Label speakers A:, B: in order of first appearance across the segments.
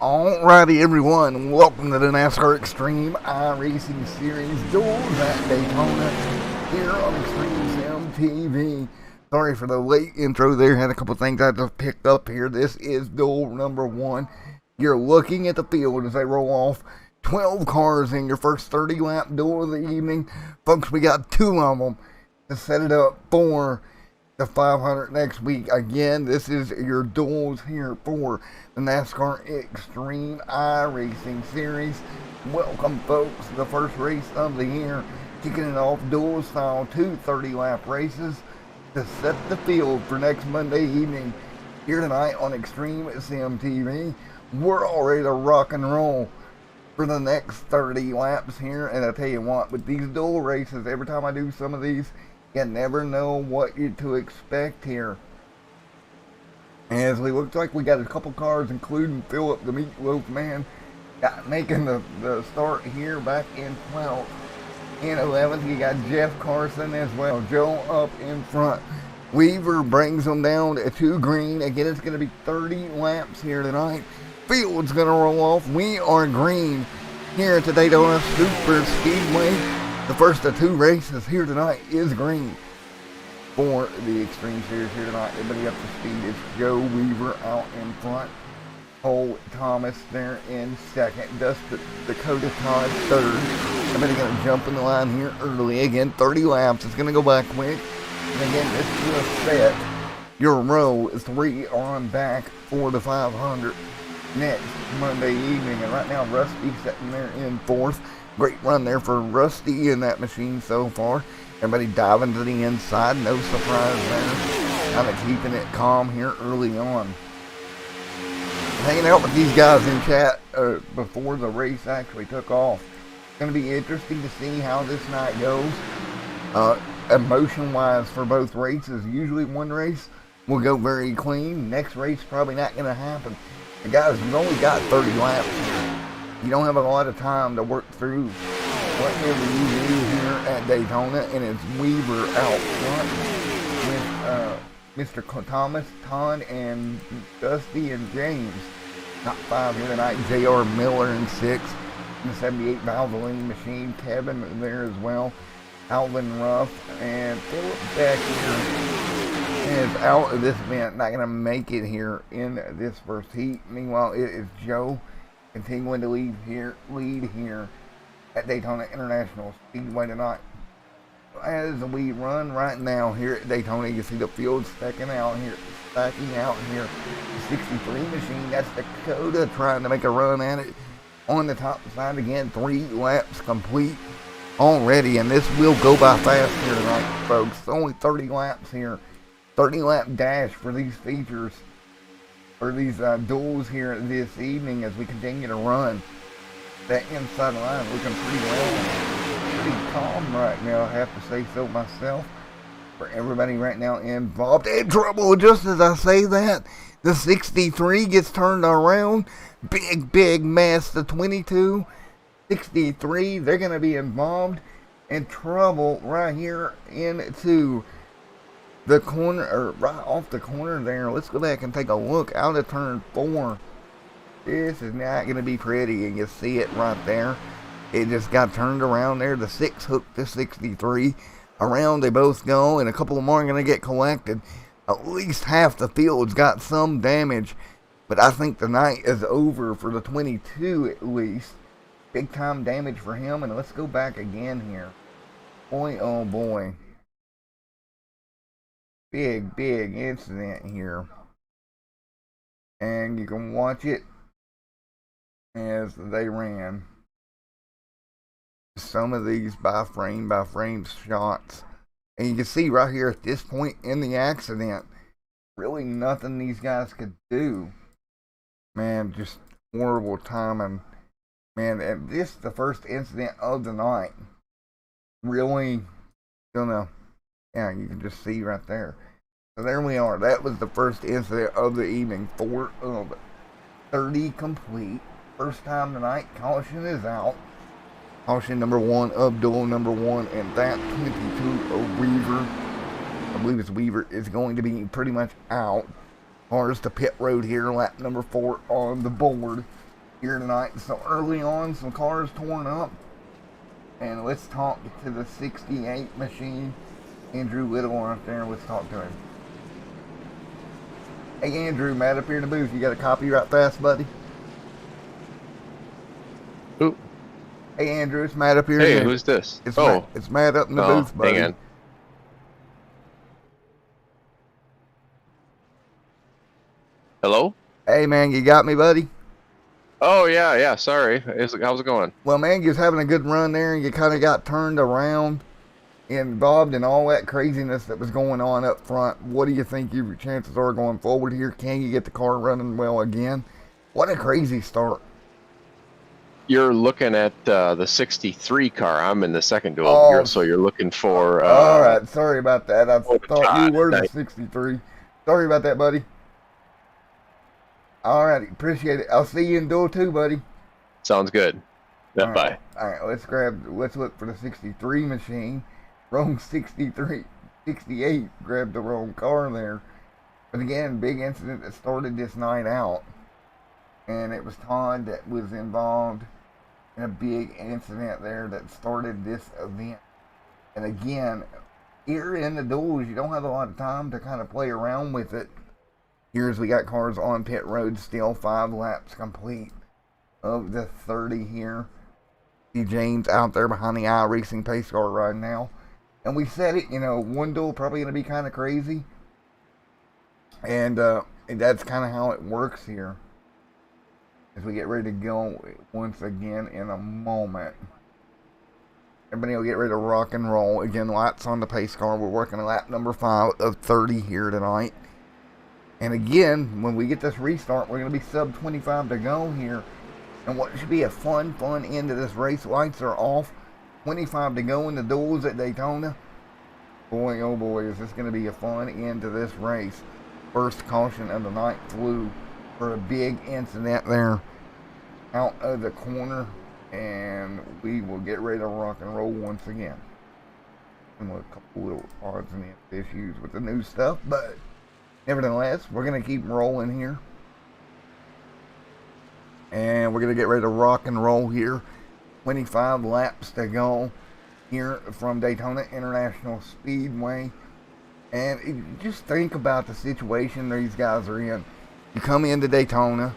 A: Alrighty everyone, welcome to the NASCAR Xtreme iRacing Series Duels at Daytona here on Xtreme Sim TV. Sorry for the late intro there, had a couple things I just picked up here. This is duel number 1. You're looking at the field as they roll off 12 cars in your first 30 lap duel of the evening. Folks, we got 2 of them to set it up for the 500 next week. Again, this is your duels here for the NASCAR Xtreme iRacing Series. Welcome, folks, to the first race of the year. Kicking it off duel style, 2 30-lap races to set the field for next Monday evening. Here tonight on Xtreme Sim TV, we're all ready to rock and roll for the next 30 laps here. And I tell you what, with these duel races, every time I do some of these, you never know what to expect here. As we look like we got a couple cars, including Philip the Meatloaf Man, making the start here back in 12th. In 11th, you got Jeff Carson as well. Joe up in front. Weaver brings them down to green. Again, it's going to be 30 laps here tonight. Field's going to roll off. We are green here at the Daytona Super Speedway. The first of 2 races here tonight is green for the Xtreme Series here tonight. Everybody up to speed. It's Joe Weaver out in front. Cole Thomas there in second. Dakota Todd third. Everybody going to jump in the line here early. Again, 30 laps. It's going to go by quick. And again, this will set your row 3 on back for the 500 next Monday evening. And right now, Rusty's sitting there in 4th. Great run there for Rusty in that machine so far. Everybody diving to the inside, no surprise there. Kind of keeping it calm here early on. Hanging out with these guys in chat before the race actually took off. It's going to be interesting to see how this night goes. Emotion-wise for both races. Usually one race will go very clean. Next race probably not going to happen. And guys, you've only got 30 laps here. You don't have a lot of time to work through whatever you do here at Daytona, and it's Weaver out front with Mr. Thomas, Todd, and Dusty and James. Top 5 here tonight. J.R. Miller in 6th. The 78 Valvoline machine. Kevin there as well. Alvin Ruff and Philip Beck here is out of this event. Not going to make it here in this first heat. Meanwhile, it is Joe continuing to lead here at Daytona International Speedway tonight. As we run right now here at Daytona, you see the field stacking out here. The 63 machine, that's Dakota trying to make a run at it on the top side again. 3 laps complete already, and this will go by fast here tonight, folks. It's only 30 laps here. 30 lap dash for these features, or these duels here this evening as we continue to run. That inside line looking pretty calm right now, I have to say so myself. For everybody right now involved in trouble, just as I say that, the 63 gets turned around. Big mess. The 22, 63, they're going to be involved in trouble right here into the corner, or right off the corner there. Let's go back and take a look out of turn 4. This is not going to be pretty, and you see it right there. It just got turned around there. The 6 hooked the 63. Around they both go, and a couple of more are going to get collected. At least half the field's got some damage, but I think the night is over for the 22 at least. Big time damage for him, and let's go back again here. Boy, oh boy. Big incident here. And you can watch it as they ran. Some of these by frame shots. And you can see right here at this point in the accident, really nothing these guys could do. Man, just horrible timing. Man, and this is the first incident of the night. Really gonna, yeah, you can just see right there. So there we are. That was the first incident of the evening. 4 of 30 complete. First time tonight. Caution is out. Caution number 1 of duel number 1. And that 22 of Weaver, I believe it's Weaver, is going to be pretty much out. Cars to pit road here. Lap number 4 on the board. here tonight. So early on, some cars torn up. And let's talk to the 68 machine. Andrew Little right there. Let's talk to him. Hey Andrew, Matt up here in the booth. You got a copy right fast, buddy?
B: Who?
A: Hey Andrew, it's Matt up here.
B: Hey, who's this?
A: It's Matt, it's Matt up in the booth, buddy.
B: Hang on. Hello?
A: Hey man, you got me, buddy?
B: Oh yeah, sorry. How's it going?
A: Well man, you was having a good run there and you kind of got turned around, involved in all that craziness that was going on up front. What do you think your chances are going forward here? Can you get the car running well again? What a crazy start.
B: You're looking at the 63 car. I'm in the second duel. So you're looking for...
A: all right, sorry about that. I thought you were the 63. Sorry about that, buddy. All right, appreciate it. I'll see you in duel 2, buddy.
B: Sounds good. Yeah, bye.
A: All right, let's look for the 63 machine. Wrong 63, 68 grabbed the wrong car there. But again, big incident that started this night out. And it was Todd that was involved in a big incident there that started this event. And again, here in the duels, you don't have a lot of time to kind of play around with it. Here's we got cars on pit road still, 5 laps complete of the 30 here. See James out there behind the iRacing pace car right now. And we said it, you know, one duel probably going to be kind of crazy. And that's kind of how it works here. As we get ready to go once again in a moment. Everybody will get ready to rock and roll. Again, lights on the pace car. We're working lap number 5 of 30 here tonight. And again, when we get this restart, we're going to be sub 25 to go here. And what should be a fun end to this race. Lights are off. 25 to go in the duels at Daytona. Boy, oh boy, is this going to be a fun end to this race. First caution of the night flew for a big incident there out of the corner. And we will get ready to rock and roll once again. And a couple little odds and ends issues with the new stuff, but nevertheless, we're going to keep rolling here. And we're going to get ready to rock and roll here. 25 laps to go here from Daytona International Speedway. And just think about the situation these guys are in. You come into Daytona.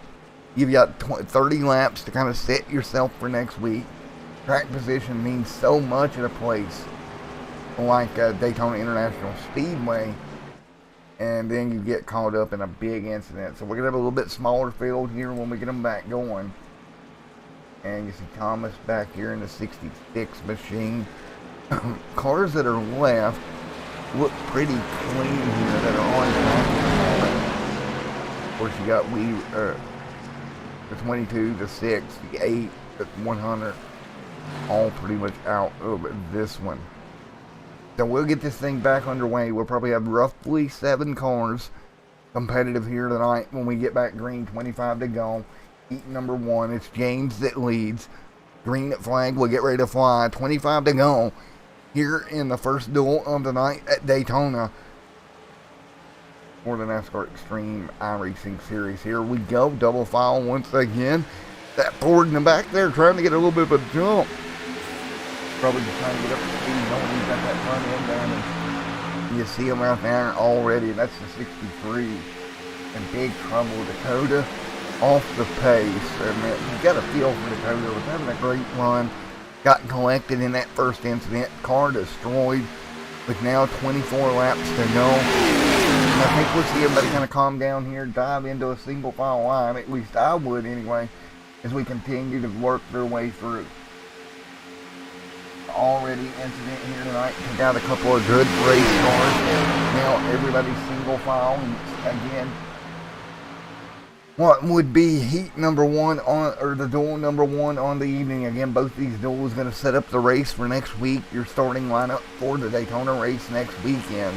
A: You've got 30 laps to kind of set yourself for next week. Track position means so much at a place like Daytona International Speedway. And then you get caught up in a big incident. So we're going to have a little bit smaller field here when we get them back going. And you see Thomas back here in the 66 machine. Cars that are left look pretty clean here that are on track. Of course, you got the 22, the 6, the 8, the 100. All pretty much out of this one. So we'll get this thing back underway. We'll probably have roughly 7 cars competitive here tonight when we get back green. 25 to go. Heat number 1. It's James that leads. Green flag will get ready to fly. 25 to go here in the first duel of the night at Daytona for the NASCAR Xtreme iRacing Series. Here we go. Double file once again. That Ford in the back there trying to get a little bit of a jump. Probably just trying to get up to speed. He's got that front end down. And you see him out there already. That's the 63. In big trouble. Dakota off the pace. And you got a feel for Dakota. Was having a great run. Got collected in that first incident. Car destroyed. With now 24 laps to go. And I think we'll see everybody kind of calm down here. Dive into a single file line. At least I would anyway. As we continue to work their way through. Already incident here tonight. Took out a couple of good race cars. Now everybody's single file. And again, what would be heat number 1 on, or the duel number 1 on the evening. Again, both these duels going to set up the race for next week. Your starting lineup for the Daytona race next weekend.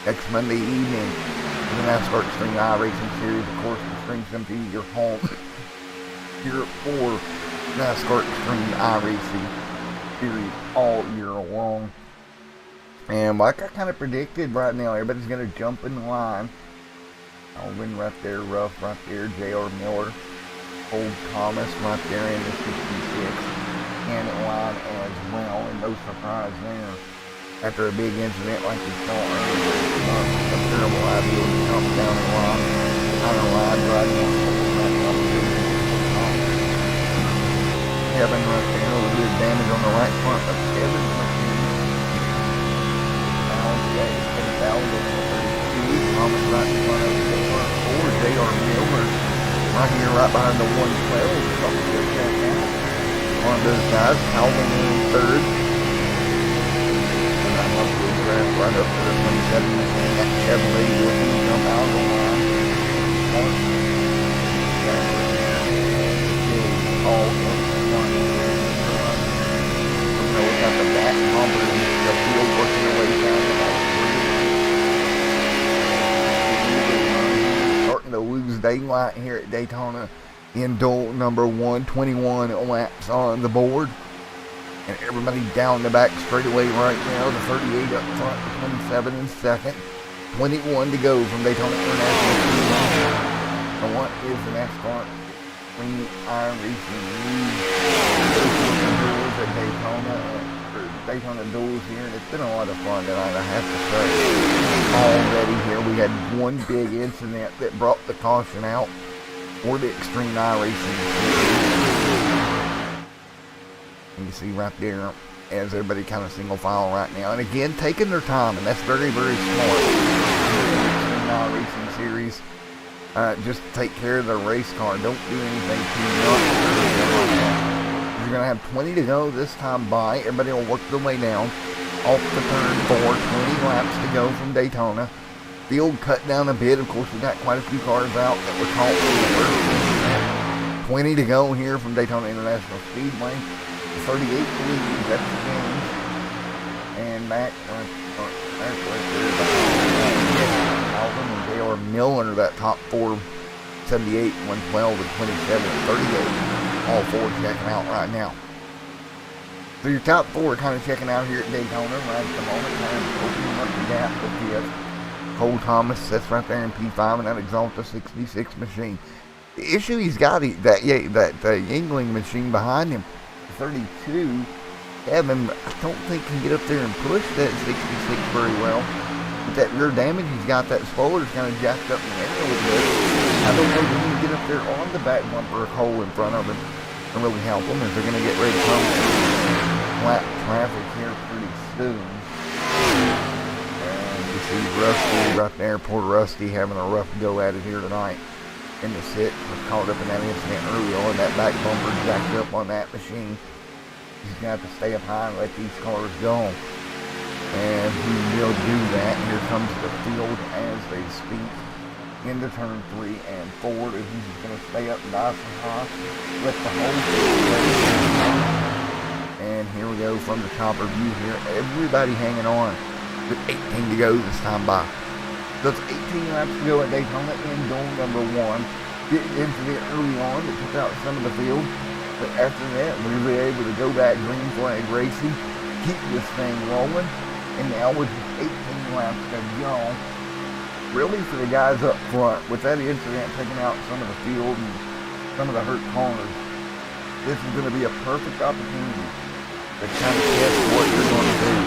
A: Next Monday evening. The NASCAR Xtreme iRacing Series. Of course, Xtreme Simply your home here for NASCAR Xtreme iRacing Series all year long. And like I kind of predicted right now, everybody's going to jump in the line. Alvin right there, Ruff right there, J.R. Miller Old Thomas right there in the 66 and line as well, and no surprise there. After a big incident like we saw earlier, a terrible idea to come down the line. On the line right now, Kevin right there, a little bit of damage on the right front of Kevin. Thomas right in front of the front four. J.R. Miller right here, right behind the 112. One of those guys, Calvin in third. And I love the draft right up to the 27. That Chevrolet looking to jump out of the line. All one. So we got the back bumper in the field working their way down the back. Starting to lose daylight here at Daytona in duel number 1. 21 laps on the board. And everybody down the back straightaway right now. The 38 up front, the 27 in second. 21 to go from Daytona International. And what is the next part? Xtreme iRacing duels at Daytona duels here, and it's been a lot of fun tonight, I have to say. Already here, we had one big incident that brought the caution out for the Xtreme iRacing. And you see right there, as everybody kind of single file right now, and again, taking their time, and that's very, very smart. Xtreme iRacing series. Just take care of the race car. Don't do anything too much. You're going to have 20 to go this time by. Everybody will work their way down. Off the turn 4. 20 laps to go from Daytona. Field cut down a bit. Of course, we got quite a few cars out that were caught over. 20 to go here from Daytona International Speedway. 38 leads. That's the game. And Mac right there. Alvin and J.R. Miller, that top four, 78, 112, and 27, and 38, all four checking out right now. So your top four are kind of checking out here at Daytona right at the moment, kind of opening up the gap with the Cole Thomas, that's right there in P5, and that Exalta 66 machine. The issue he's got, that Yingling machine behind him, 32, Evan, I don't think can get up there and push that 66 very well. With that rear damage he's got, that spoiler's kind of jacked up in the air a little bit. I don't know if he can get up there on the back bumper or hole in front of him to really help them as they're going to get ready to come flat traffic here pretty soon. And you see Rusty right there, poor Rusty having a rough go at it here tonight in the 6. Was caught up in that incident early on. That back bumper jacked up on that machine. He's going to have to stay up high and let these cars go. And he will do that. Here comes the field as they speak into turn 3 and 4. And he's just going to stay up nice and high. Let the whole field. And here we go from the chopper view here. Everybody hanging on with 18 to go this time by. So it's 18 laps to go at Daytona in duel number 1. Getting into the early on to took out some of the field. But after that, we were able to go back green flag racing. Keep this thing rolling. And now with 18 laps to go, really for the guys up front, with that incident taking out some of the field and some of the hurt corners, this is going to be a perfect opportunity to kind of test what you're going to do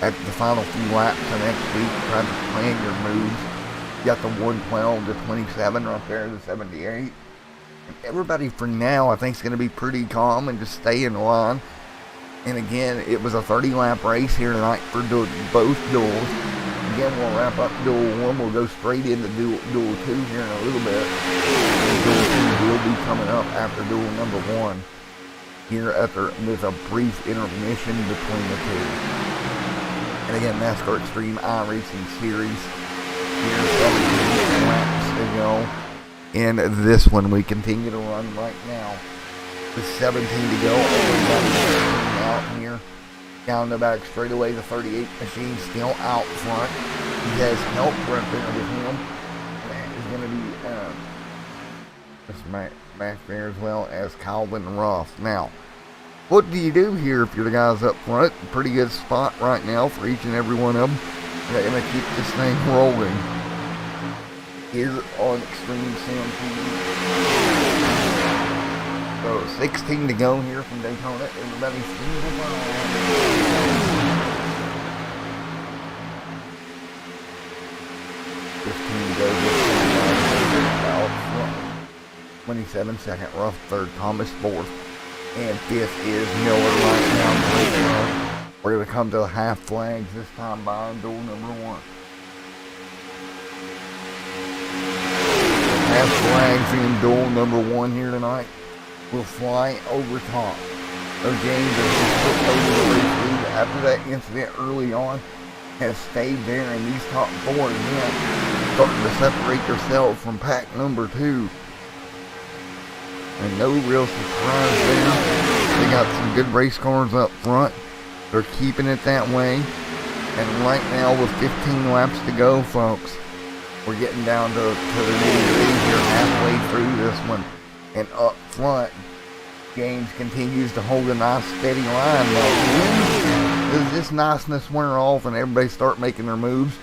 A: at the final few laps of next week, trying to plan your moves. You got the 112, the 27 right there, the 78. And everybody for now, I think, is going to be pretty calm and just stay in line. And again, it was a 30-lap race here tonight for both duels. Again, we'll wrap up duel 1. We'll go straight into duel 2 here in a little bit. And duel 2 will be coming up after duel number 1. Here with a brief intermission between the two. And again, NASCAR Xtreme iRacing Series. Here, 17 laps to go. And this one we continue to run right now. With 17 to go, out here, down the back straightaway, the 38 machine still out front. He has help right there with him. That is going to be back there as well as Calvin Ross. Now, what do you do here if you're the guys up front? Pretty good spot right now for each and every one of them. They're going to keep this thing rolling here on Xtreme Sim TV. So 16 to go here from Daytona. Everybody's single file. 15 to go. Out front. 27 second. Ruff third. Thomas fourth. And fifth is Miller right now. We're going to come to the half flags this time by duel number 1. Half flags in duel number 1 here tonight will fly over top of James as he took over the race lead after that incident early on, has stayed there, and these top 4 again starting to separate themselves from pack number 2. And no real surprise there. They got some good race cars up front. They're keeping it that way. And right now with 15 laps to go, folks, we're getting down to the nitty-gritty here halfway through this one. And up front, James continues to hold a nice steady line. Now, when does this niceness wear off and everybody start making their moves?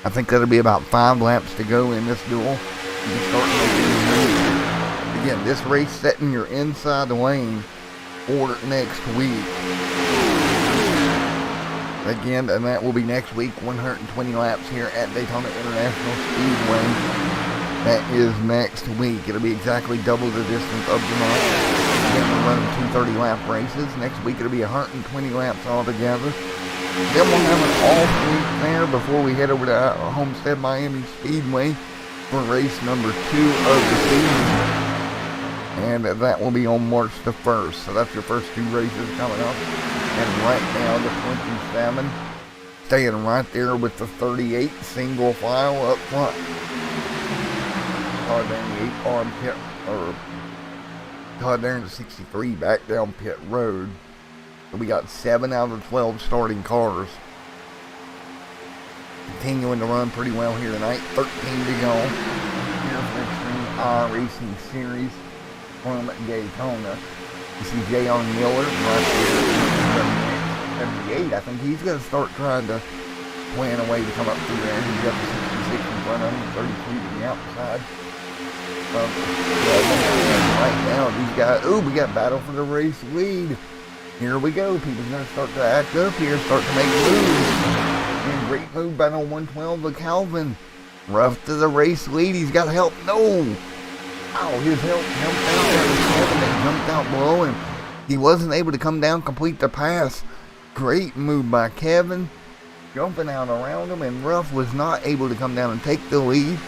A: I think that'll be about 5 laps to go in this duel. You start making your moves. Again, this race setting your inside lane for next week. Again, and that will be next week, 120 laps here at Daytona International Speedway. That is next week. It'll be exactly double the distance of tonight. Again, we're running 230 lap races. Next week it'll be 120 laps altogether. Then we'll have an off week there before we head over to Homestead Miami Speedway for race number 2 of the season. And that will be on March the 1st. So that's your first 2 races coming up. And right now the 27 staying right there with the 38 single file up front. Todd Darren the 8 on pit, or Todd Darren the 63 back down pit road. So we got 7 out of 12 starting cars. Continuing to run pretty well here tonight. 13 to go. Here's the Xtreme iRacing Series from Daytona. You see J.R. Miller right here. 78. I think he's going to start trying to plan a way to come up through there. He's got the 66 in front of him, 33 to the outside. Right now, these guys, we got battle for the race lead. Here we go. People's going to start to act up here, start to make moves. And great move by the 112 of Calvin. Ruff to the race lead. He's got help. No. Ow, his help jumped out. That was Kevin that jumped out below him. He wasn't able to come down, complete the pass. Great move by Kevin. Jumping out around him, and Ruff was not able to come down and take the lead.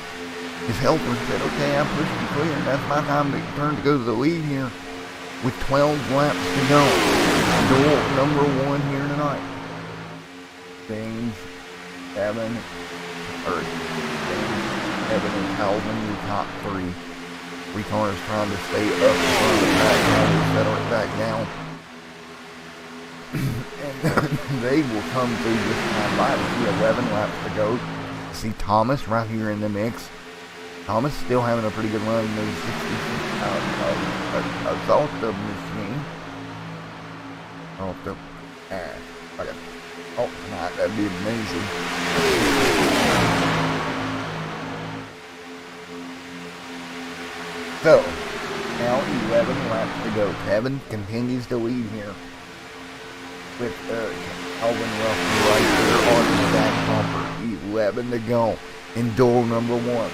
A: His helper said, okay, I pushed you clear. That's my time to turn to go to the lead here with 12 laps to go. Duel number 1 here tonight. James, Evan, and Calvin, your top 3. 3 cars trying to stay up front of the pack. Now we'll settle it back down. And they will come through this time by. We see 11 laps to go. See Thomas right here in the mix. Thomas still having a pretty good run in those 66 assault the machine. Okay. Oh, tonight, that'd be amazing. So, now 11 laps to go. Kevin continues to lead here with Calvin Ruff right there on the back bumper. 11 to go in duel number 1.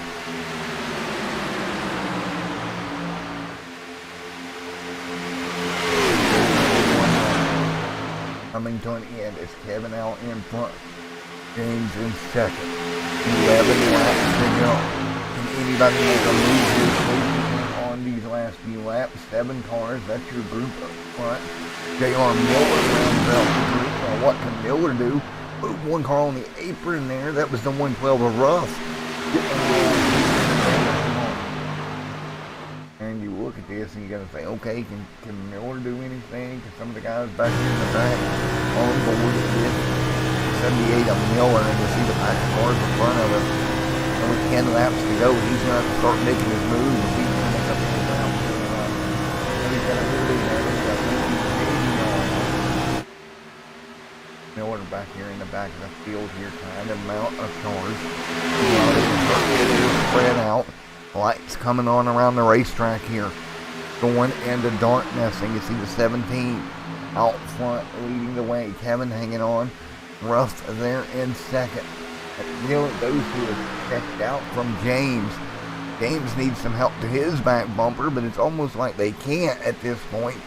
A: Coming to an end is Kevin out in front. James in second. 11 laps to go. Can anybody make a move here on these last few laps? 7 cars, that's your group up front. J.R. Miller rounds out the group. Now what can Miller do? Put 1 car on the apron there. That was the 112 of Ruff. And you look at this and you gotta say, okay, can Miller do anything? Can some of the guys back in the back on board with this? 78 of Miller, and you see the back cars in front of us. And with 10 laps to go, he's gonna have to start making his moves if he's gonna make up the ground. And he's gonna do it there. Miller back here in the back of the field here, trying to mount a charge. Spread out. Lights coming on around the racetrack here. going into darkness, and you see the 17 out front leading the way. Kevin hanging on. Ruff there in second. Those who are checked out from James. James needs some help to his back bumper, but it's almost like they can't at this point.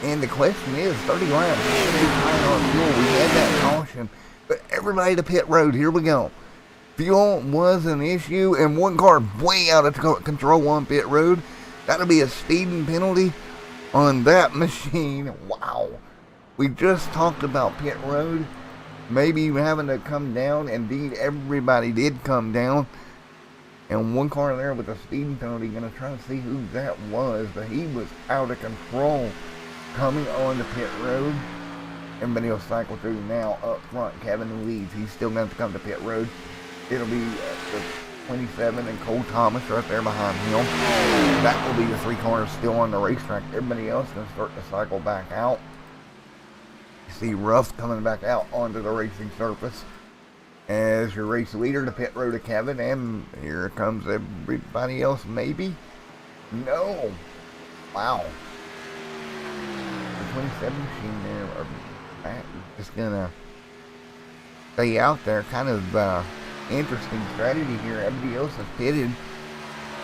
A: And the question is, 30 laps, fuel. We had that caution, but everybody to pit road. Here we go. Fuel was an issue, and one car way out of control on pit road. That'll be a speeding penalty on that machine. Wow. We just talked about pit road maybe having to come down. Indeed, everybody did come down. And one car there with a speeding penalty, going to try to see who that was, but he was out of control coming on the pit road. Everybody will cycle through now. Up front, Kevin leads. He's still going to have to come to pit road. It'll be the 27 and Cole Thomas right there behind him. That will be the 3 cars still on the racetrack. Everybody else going to start to cycle back out. You see Ruff coming back out onto the racing surface as your race leader. The pit road to Kevin, and here comes everybody else. Maybe? No. Wow. The 27 machine there are just gonna stay out there. Kind of interesting strategy here. Everybody else is pitted.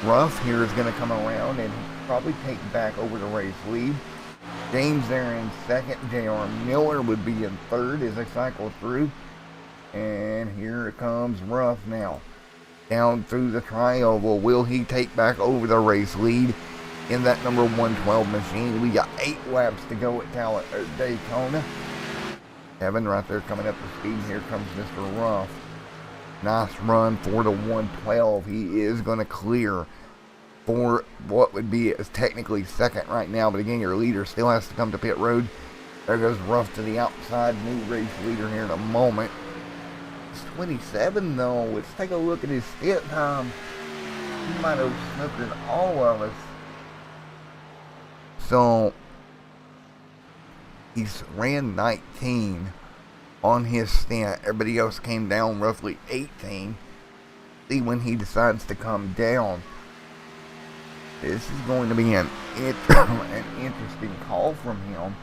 A: Ruff here is gonna come around and probably take back over the race lead. James there in second. J.R. Miller would be in third as they cycle through. And here it comes Ruff now. Down through the tri-oval. Will he take back over the race lead in that number 112 machine? We got 8 laps to go at Daytona. Kevin right there coming up to speed. Here comes Mr. Ruff. Nice run for the 112. He is going to clear for what would be technically second right now. But again, your leader still has to come to pit road. There goes Ruff to the outside. New race leader here in a moment. 27 though. Let's take a look at his stint time. He might have snookered all of us. So he's ran 19 on his stint. Everybody else came down roughly 18. See when he decides to come down. This is going to be an interesting call from him.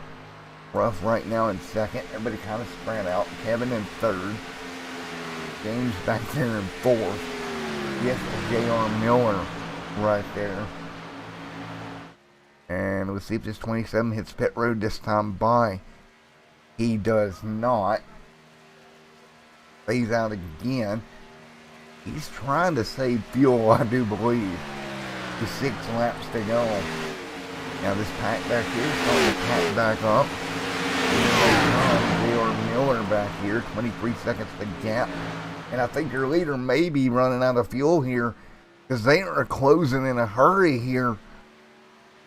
A: Ruff right now in second. Everybody kind of spread out. Kevin in third. James back there in fourth. Yes, J.R. Miller right there. And let's see if this 27 hits pit road this time by. He does not. Stays out again. He's trying to save fuel, I do believe. With 6 laps to go. Now this pack back here is starting to pack back up. J.R. Miller back here. 23 seconds the gap. And I think your leader may be running out of fuel here because they are closing in a hurry here.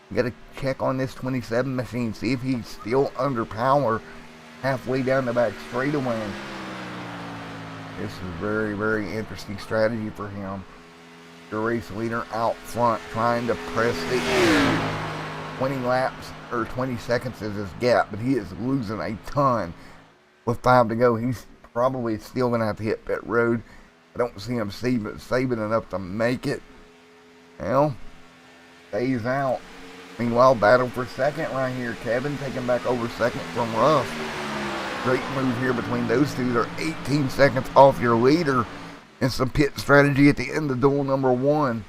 A: You got to check on this 27 machine, see if he's still under power halfway down the back straightaway. This is very, very interesting strategy for him. Your race leader out front trying to press the end. 20 laps or 20 seconds is his gap, but he is losing a ton with 5 to go. He's probably still going to have to hit pit road. I don't see him saving enough to make it. Well, stays out. Meanwhile, battle for second right here. Kevin taking back over second from Ruff. Great move here between those two. They're 18 seconds off your leader. And some pit strategy at the end of duel number 1.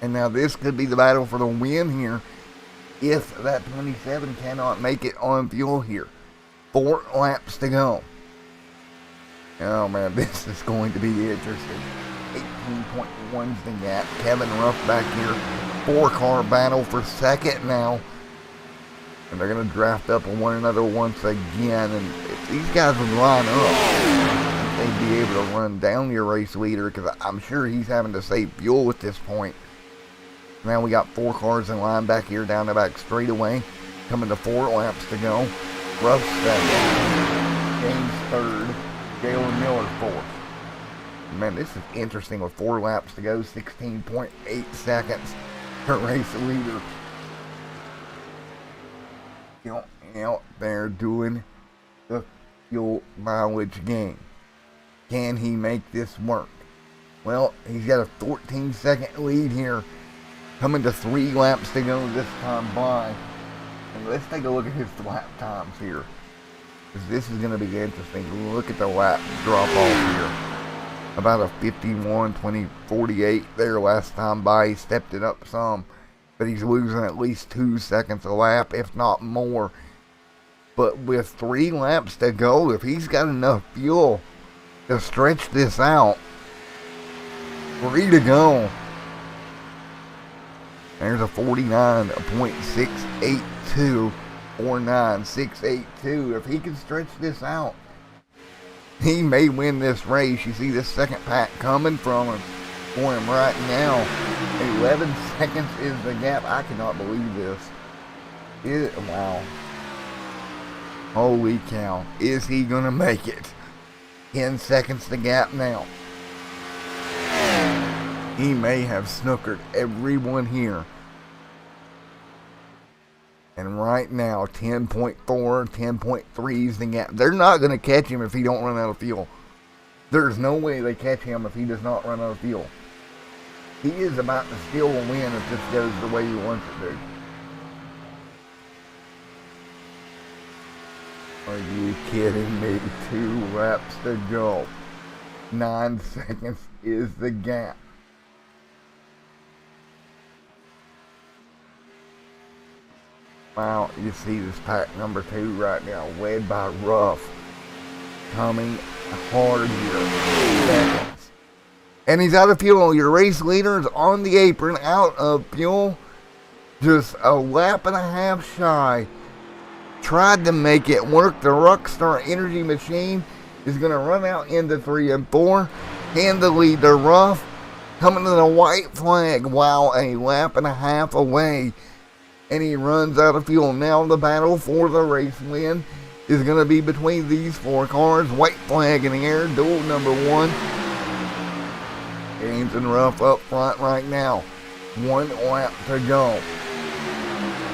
A: And now this could be the battle for the win here. If that 27 cannot make it on fuel here. 4 laps to go. Oh man, this is going to be interesting. 18.1's the gap. Kevin Ruff back here. 4-car battle for second now. And they're going to draft up on one another once again. And if these guys would line up, they'd be able to run down your race leader, because I'm sure he's having to save fuel at this point. Now we got 4 cars in line back here down the back straightaway. Coming to 4 laps to go. Ruff second. James third. J.R. Miller fourth. Man, this is interesting with 4 laps to go. 16.8 seconds to race leader. Out there doing the fuel mileage game. Can he make this work? Well, he's got a 14-second lead here Coming to 3 laps to go this time by. And let's take a look at his lap times here. Because this is going to be interesting. Look at the lap drop off here. About a 51, 20, 48 there last time by. He stepped it up some. But he's losing at least 2 seconds a lap, if not more. But with 3 laps to go, if he's got enough fuel to stretch this out, 3 to go. There's a 49.682, 49682. If he can stretch this out, he may win this race. You see this second pack coming from him for him right now. 11 seconds is the gap. I cannot believe this. Wow. Holy cow. Is he going to make it? 10 seconds the gap now. He may have snookered everyone here. And right now, 10.4, 10.3 is the gap. They're not going to catch him if he don't run out of fuel. There's no way they catch him if he does not run out of fuel. He is about to steal a win if this goes the way he wants it to. Are you kidding me? 2 laps to go. 9 seconds is the gap. Wow, you see this pack number 2 right now, led by Ruff. Coming hard here. Seconds. And he's out of fuel. Your race leader is on the apron, out of fuel. Just a lap and a half shy. Tried to make it work. The Rockstar Energy Machine is going to run out into 3 and 4. Hand the lead to Ruff. Coming to the white flag. Wow, a lap and a half away. And he runs out of fuel. Now the battle for the race win is going to be between these 4 cars. White flag in the air. Duel number 1. Gaines and Ruff up front right now. 1 lap to go.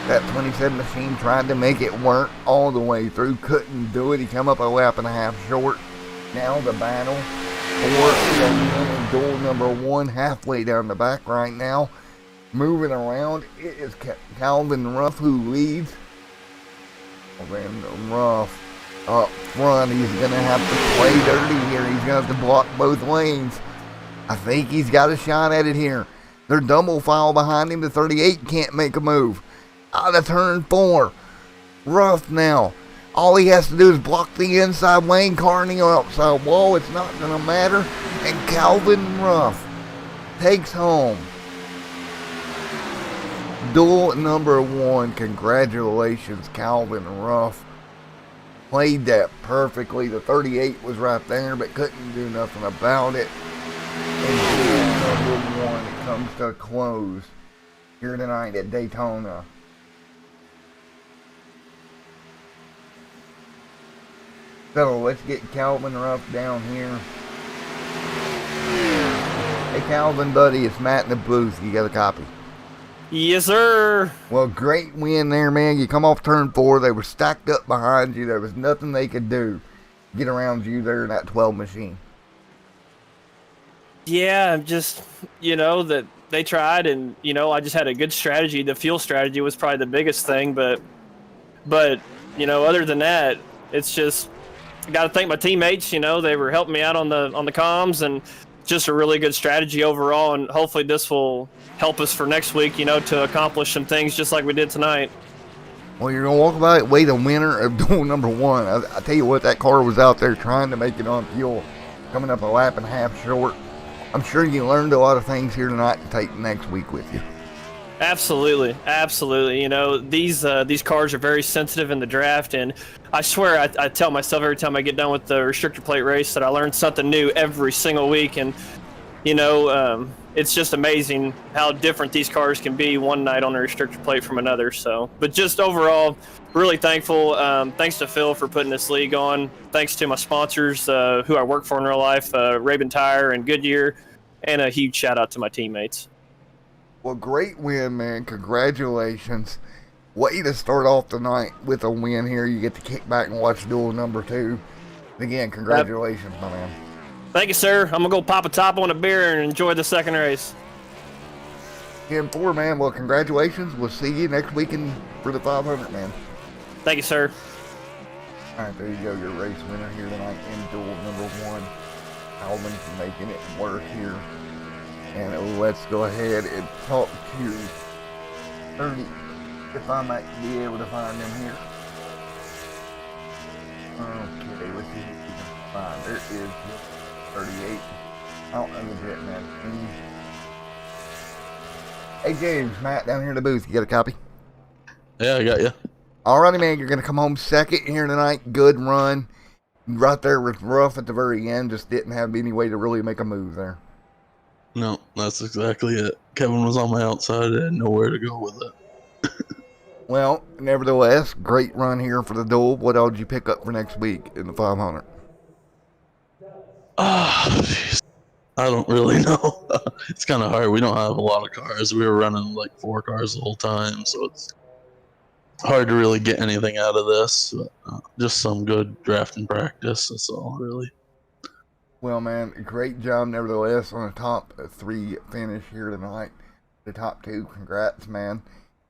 A: That 27 machine tried to make it work all the way through. Couldn't do it. He come up a lap and a half short. Now the battle for the win in Duel number 1. Halfway down the back right now. Moving around. It is Calvin Ruff who leads. Then Ruff up front. He's going to have to play dirty here. He's going to have to block both lanes. I think he's got a shot at it here. They're double file behind him. The 38 can't make a move. Out of turn 4. Ruff now. All he has to do is block the inside lane car and the outside wall. It's not going to matter. And Calvin Ruff takes home Duel number 1. Congratulations, Calvin Ruff. Played that perfectly. The 38 was right there, but couldn't do nothing about it. And Duel number 1 comes to a close here tonight at Daytona. So let's get Calvin Ruff down here. Hey Calvin, buddy, it's Matt in the booth. You got a copy?
C: Yes, sir.
A: Well, great win there, man. You come off turn 4. They were stacked up behind you. There was nothing they could do to get around you there in that 12 machine.
C: Yeah, just, that they tried, and, I just had a good strategy. The fuel strategy was probably the biggest thing, but other than that, it's just, I got to thank my teammates. They were helping me out on the comms, and just a really good strategy overall, and hopefully this will help us for next week, to accomplish some things just like we did tonight.
A: Well, you're going to walk by way the winner of Duel number 1. I tell you what, that car was out there trying to make it on fuel, coming up a lap and a half short. I'm sure you learned a lot of things here tonight to take next week with you.
C: Absolutely. These cars are very sensitive in the draft, and I swear I tell myself every time I get done with the restrictor plate race that I learn something new every single week, and it's just amazing how different these cars can be one night on a restrictor plate from another. So, but just overall, really thankful. Thanks to Phil for putting this league on. Thanks to my sponsors who I work for in real life, Rabin Tire and Goodyear, and a huge shout out to my teammates.
A: Well, great win, man. Congratulations. Way to start off the night with a win here. You get to kick back and watch Duel number 2. Again, congratulations, my man.
C: Thank you, sir. I'm going to go pop a top on a beer and enjoy the second race.
A: 10-4, man. Well, congratulations. We'll see you next weekend for the 500, man.
C: Thank you, sir.
A: All right, there you go. Your race winner here tonight in duel number 1. Alvin making it work here. And let's go ahead and talk to 30, if I might be able to find them here. Okay, let's see if we can find. There is 38. I don't know the jet, man. Hey, James, Matt down here in the booth. You got a copy?
D: Yeah, I got you.
A: Alrighty, man. You're going to come home second here tonight. Good run. Right there was rough at the very end. Just didn't have any way to really make a move there.
D: No, that's exactly it. Kevin was on my outside. I had nowhere to go with it.
A: Well, nevertheless, great run here for the duel. What else did you pick up for next week in the 500?
D: Jeez. I don't really know. It's kind of hard. We don't have a lot of cars. We were running like 4 cars the whole time, so it's hard to really get anything out of this. Just some good drafting practice. That's all, really.
A: Well, man, great job nevertheless on the top 3 finish here tonight. The top 2, congrats, man.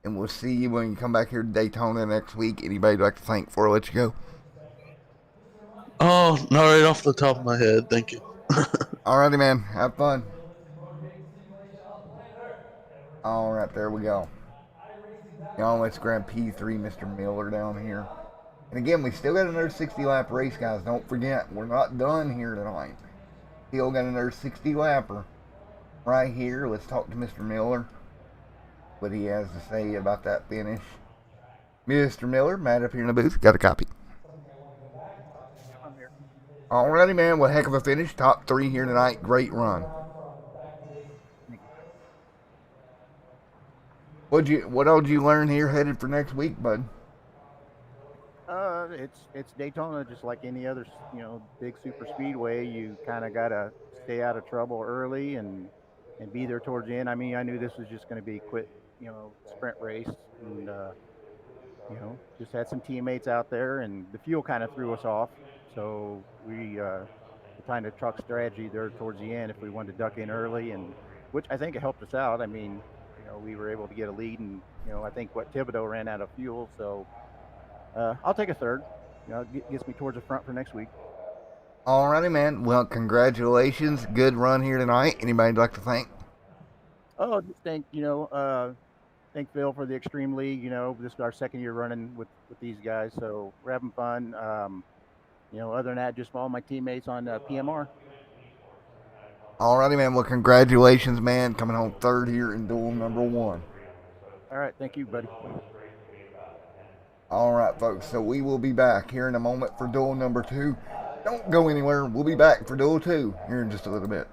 A: And we'll see you when you come back here to Daytona next week. Anybody you'd like to thank before I let you go?
D: Oh, not right off the top of my head. Thank you.
A: Alrighty, man. Have fun. Alright, there we go. Y'all, let's grab P3, Mr. Miller down here. And again, we still got another 60-lap race, guys. Don't forget, we're not done here tonight. Still got another 60-lapper right here. Let's talk to Mr. Miller. What he has to say about that finish. Mr. Miller, Matt up here in the booth. Got a copy. Alrighty, man. What heck of a finish. Top 3 here tonight. Great run. What all did you learn here headed for next week, bud?
E: It's Daytona, just like any other, big super speedway. You kind of got to stay out of trouble early and be there towards the end. I mean, I knew this was just going to be a quick, sprint race, and just had some teammates out there, and the fuel kind of threw us off. So we kind of truck strategy there towards the end if we wanted to duck in early, and which I think it helped us out. I mean, we were able to get a lead, and I think Thibodeau ran out of fuel, so I'll take a third. It gets me towards the front for next week.
A: Alrighty, man. Well, congratulations. Good run here tonight. Anybody you'd like to thank?
E: Oh, just thank Phil for the Xtreme League. This is our second year running with these guys, so we're having fun. Other than that, just all my teammates on PMR.
A: Alrighty, man. Well, congratulations, man. Coming home third here in duel number 1.
E: All right. Thank you, buddy.
A: Alright, folks. So we will be back here in a moment for duel number 2. Don't go anywhere. We'll be back for duel 2 here in just a little bit.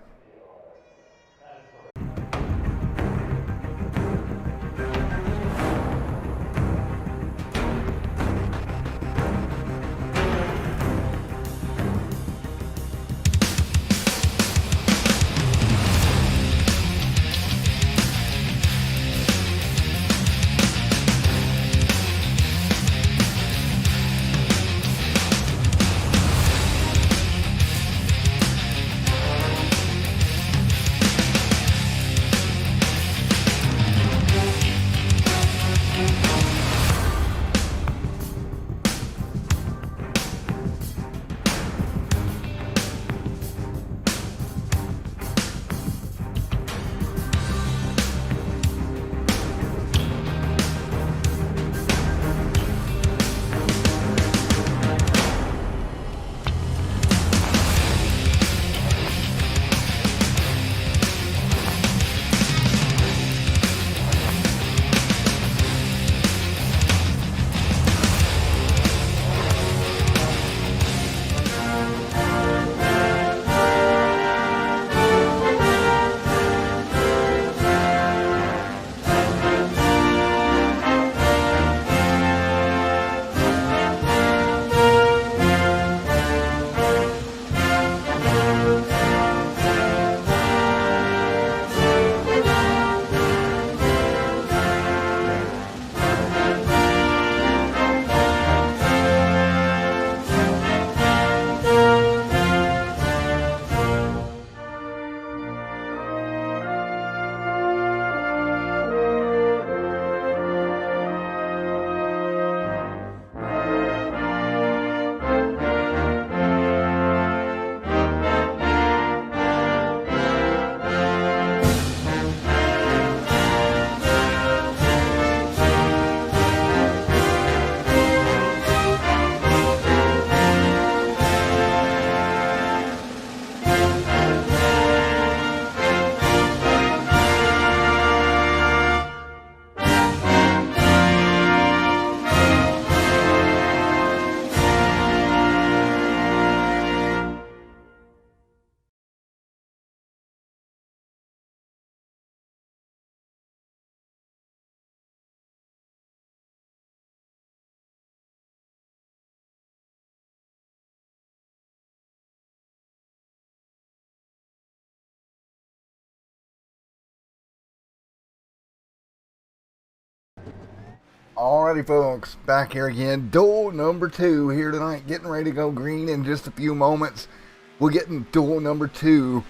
A: Alrighty, folks, back here again. Duel number 2 here tonight, getting ready to go green in just a few moments. We're getting duel number 2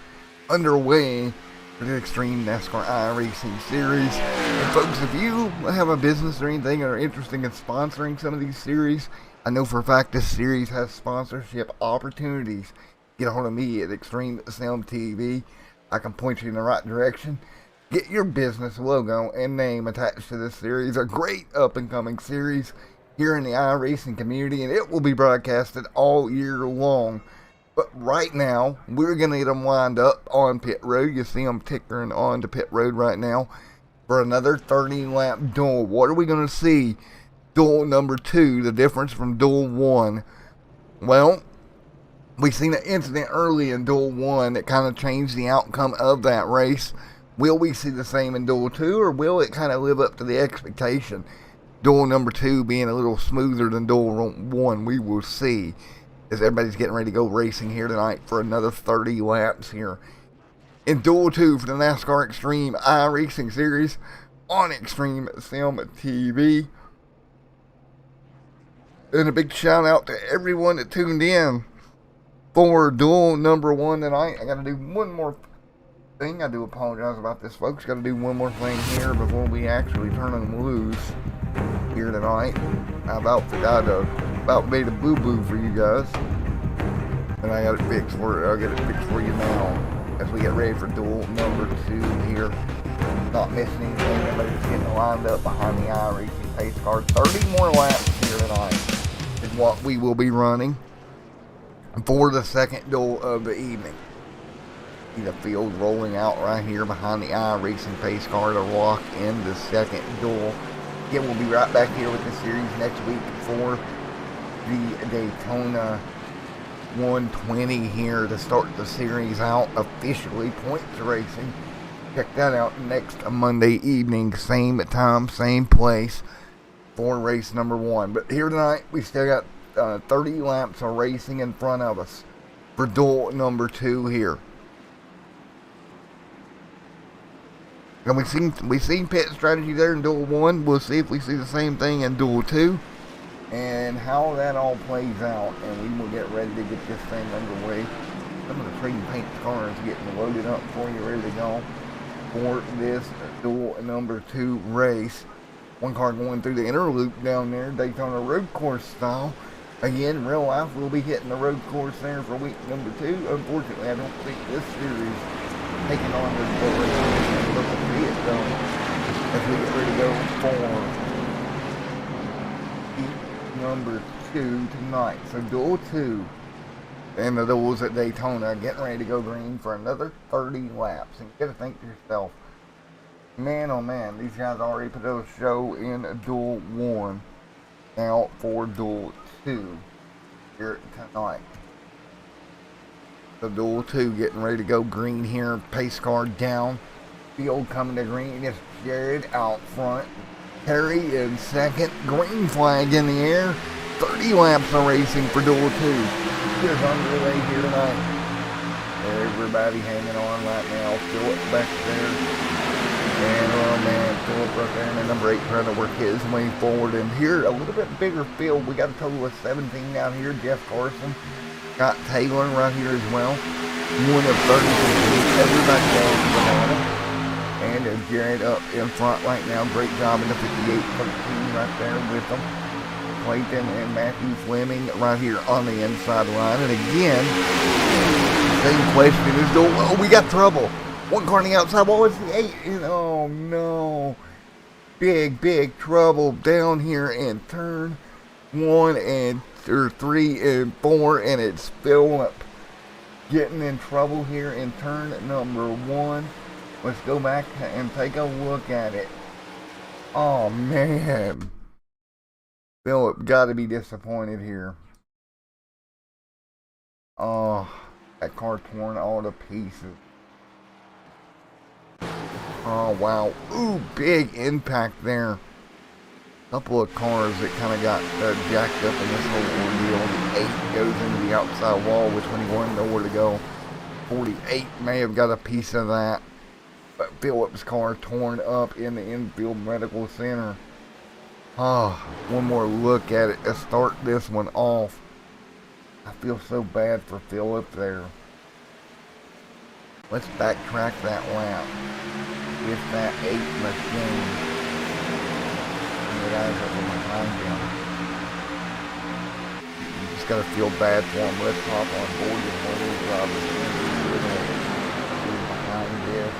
A: underway for the Xtreme NASCAR iRacing series. And folks, if you have a business or anything or are interested in sponsoring some of these series, I know for a fact this series has sponsorship opportunities. Get a hold of me at Xtreme Sim TV. I can point you in the right direction. Get your business logo and name attached to this series. A great up-and-coming series here in the iRacing community, and it will be broadcasted all year long. But right now, we're going to get them lined up on pit road. You see them tickering on to pit road right now for another 30-lap duel. What are we going to see? Duel number 2, the difference from duel 1. Well, we seen an incident early in duel 1 that kind of changed the outcome of that race. Will we see the same in duel 2, or will it kind of live up to the expectation? Duel number 2 being a little smoother than duel 1, we will see, as everybody's getting ready to go racing here tonight for another 30 laps here in duel 2 for the NASCAR Xtreme iRacing series on Xtreme Sim TV. And a big shout out to everyone that tuned in for duel number 1 tonight. I got to do one more thing. I do apologize about this, folks. Got to do one more thing here before we actually turn them loose here tonight. I about made a boo-boo for you guys, and I got it fixed for I'll get it fixed for you now as we get ready for duel number 2 here. Not missing anything. Everybody's getting lined up behind the iRacing pace car. 30 more laps here tonight is what we will be running for the second duel of the evening. See the field rolling out right here behind the iRacing pace car to lock in the second duel. Again, we'll be right back here with the series next week for the Daytona 120 here to start the series out officially. Points racing. Check that out next Monday evening, same time, same place for race number 1. But here tonight, we still got 30 laps of racing in front of us for duel number 2 here. And we've seen pit strategy there in duel 1. We'll see if we see the same thing in duel 2 and how that all plays out. And we will get ready to get this thing underway. Some of the trading paint cars getting loaded up for you, ready to go for this duel number 2 race. One car going through the inner loop down there, Daytona road course style. Again, in real life, we'll be hitting the road course there for week number 2. Unfortunately, I don't think this series taking on this full race. Look to see it though as we get ready to go for week number 2 tonight. So duel 2 and the duels at Daytona getting ready to go green for another 30 laps. And you gotta think to yourself, man oh man, these guys already put a show in duel 1. Now for duel 2 here tonight. So duel 2 getting ready to go green here. Pace car down. Field coming to green. It's Jared out front. Terry in second. Green flag in the air. 30 laps of racing for duel 2. Just underway here tonight. Everybody hanging on right now. Philip back there. And oh man, Philip right there in the number 8 trying to work his way forward. And here, a little bit bigger field. We got a total of 17 out here. Jeff Carson. Scott Taylor right here as well. One of 30. Everybody goes banana. And Jared up in front right now. Great job in the 58-13 right there with them. Clayton and Matthew Fleming right here on the inside line. And again, same question is, oh, we got trouble. One car on the outside. What was the 8? And, oh no. Big trouble down here in turn 1 and 3 and 4. And it's Philip getting in trouble here in turn number 1. Let's go back and take a look at it. Oh man. Philip got to be disappointed here. Oh, that car torn all to pieces. Oh wow. Ooh, big impact there. Couple of cars that kind of got jacked up in this whole ordeal. The 8 goes into the outside wall, which when he wanted nowhere to go. 48 may have got a piece of that. But Phillips' car torn up in the infield medical center. Oh, one more look at it to start this one off. I feel so bad for Philip there. Let's backtrack that lap. With that 8 machine. And the guys that were behind him. You just gotta feel bad for him. Let's hop on board with one of those drivers behind this.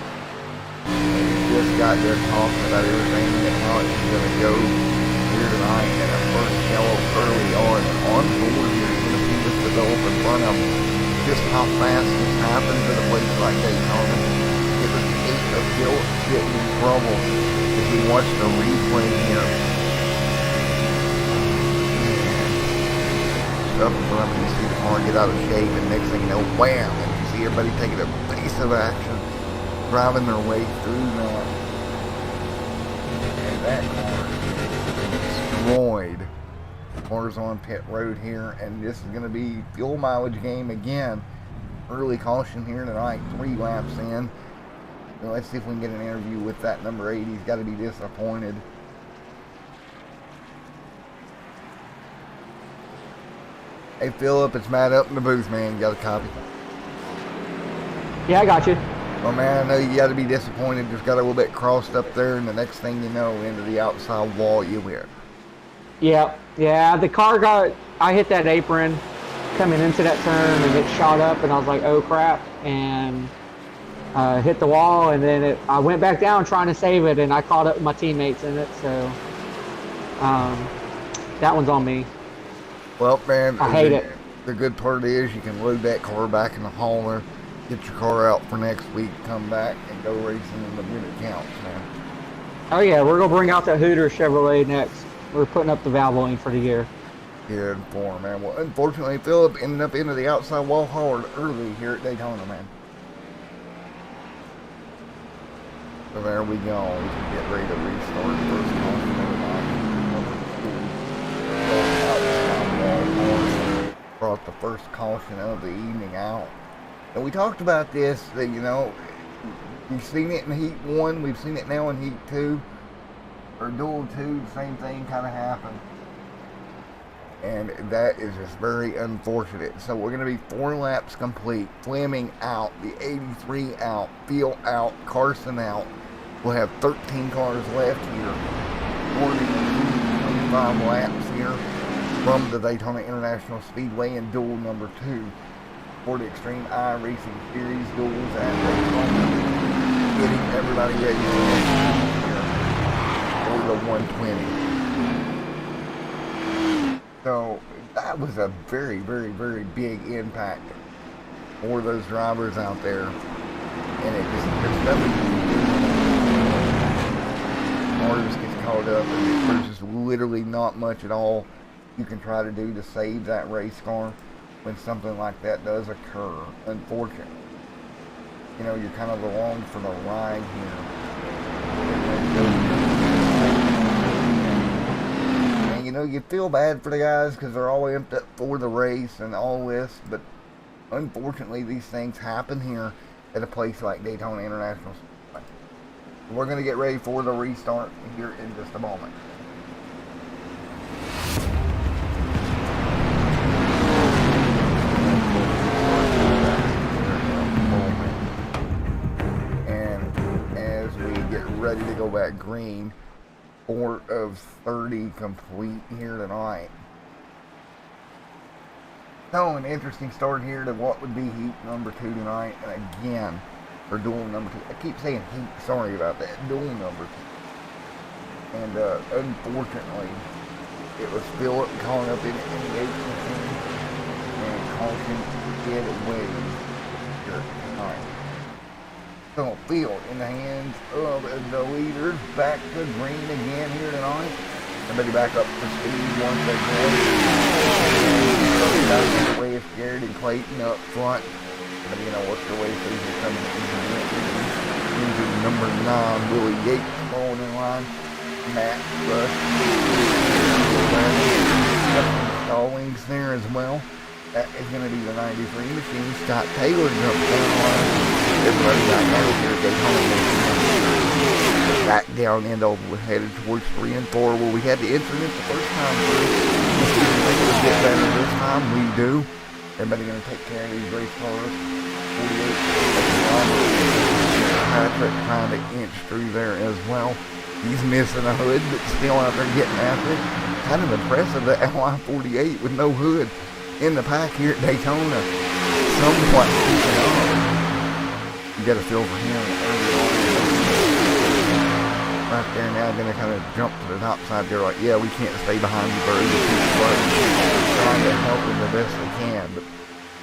A: And he just got there talking about everything and how it's gonna go here tonight. And at first yellow early on board here, you're gonna see this develop in front of him. Just how fast this happens at a place like Daytona. It was 8 of Philip getting in trouble as we watched the replay here. Up in front of me, you see the car get out of shape, and next thing you know, wham! And you see everybody taking a piece of action, driving their way through that. And that car is destroyed. Cars on pit road here, and this is going to be fuel mileage game again. Early caution here tonight, 3 laps in. Well, let's see if we can get an interview with that number 8. He's got to be disappointed. Hey Philip, it's Matt up in the booth, man. You got a copy?
F: Yeah, I got you.
A: Well, man, I know you got to be disappointed. Just got a little bit crossed up there, and the next thing you know, into the outside wall you went.
F: Yeah, the car I hit that apron coming into that turn, and it shot up, and I was like, oh crap, and hit the wall, and then I went back down trying to save it, and I caught up with my teammates in it, so that one's on me.
A: Well, man,
F: I hate it.
A: The good part is you can load that car back in the hauler, get your car out for next week, come back, and go racing when it counts, man.
F: Oh yeah, we're gonna bring out that Hooter Chevrolet next. We're putting up the valve oiling for the year.
A: Good for him, man. Well, unfortunately, Philip ended up into the outside wall hard early here at Daytona, man. So there we go. We can get ready to restart first caution of the night. Brought the first caution of the evening out. And we talked about this, that, you know, we've seen it in Heat 1, we've seen it now in Heat 2. Or Duel 2, the same thing kind of happened. And that is just very unfortunate. So we're going to be 4 laps complete. Fleming out, the 83 out, Field out, Carson out. We'll have 13 cars left here. 25 laps here from the Daytona International Speedway in Duel number 2 for the Xtreme iRacing Series duels at Daytona. Getting everybody ready for the 120. So that was a very, very, very big impact for those drivers out there. And it just, there's nothing you can do. Cars gets caught up, and there's just literally not much at all you can try to do to save that race car when something like that does occur, unfortunately. You know, you're kind of along for the ride here. And you know, you feel bad for the guys because they're all amped up for the race and all this, but unfortunately these things happen here at a place like Daytona International. We're going to get ready for the restart here in just a moment. And as we get ready to go back green, 4 of 30 complete here tonight. So an interesting start here to what would be heat number 2 tonight, and again, or duel number 2. I keep saying heat, sorry about that. Duel number 2. And unfortunately, it was Philip calling up in the 8 machine, and caution get away here tonight. So field in the hands of the leaders, back to green again here tonight. Somebody back up to speed once again. Out the way of Garrett and Clayton up front. Somebody gonna work their way through here coming into number 9, Willie Yates falling in line. Matt Rush. Stallings there as well. That is going to be the 93 machine. Scott Taylor jumps down the line. Everybody got married here at Daytona. back down end over, headed towards 3 and 4. Well, we had the incident the first time through. Let's see if we think it'll get better this time. We do. Everybody going to take care of these race cars. 48. Patrick trying to inch through there as well. He's missing a hood, but still out there getting after it. Kind of impressive that LI-48 with no hood in the pack here at Daytona. Somewhat keeping on. You got a feel for him early on. Right there now, going to kind of jump to the top side there like, yeah, we can't stay behind you, Bird. Trying to help him the best they can. But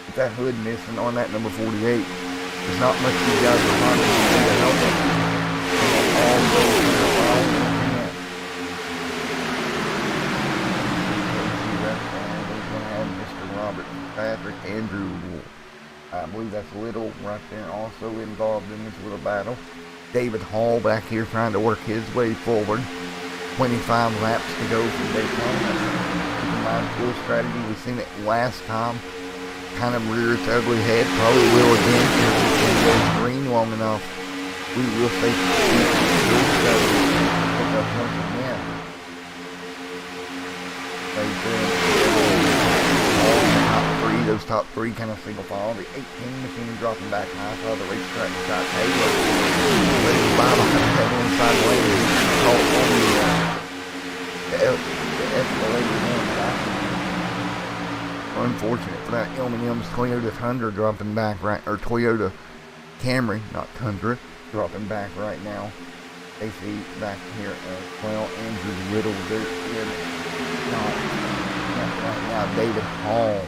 A: with that hood missing on that number 48, there's not much you guys are behind him to help him. All goes to the line. Robert, Patrick, Andrew, I believe that's Little right there also involved in this little battle. David Hall back here trying to work his way forward. 25 laps to go from Daytona. Keep in mind, fuel strategy, we've seen it last time. Kind of rear its ugly head, probably will again if it can go green long enough. We will stay fuel strategy. Pick up once again. Right there. Those top three kind of single file. The 18 machine dropping back high. Saw the racetrack shot Taylor. Ready by behind that inside lane. Caught on the Escalade. Unfortunate for that. M&M's Toyota Tundra dropping back right, or Toyota Camry, not Tundra, dropping back right now. They see back here as well. Andrew Little there in right now. David Hall.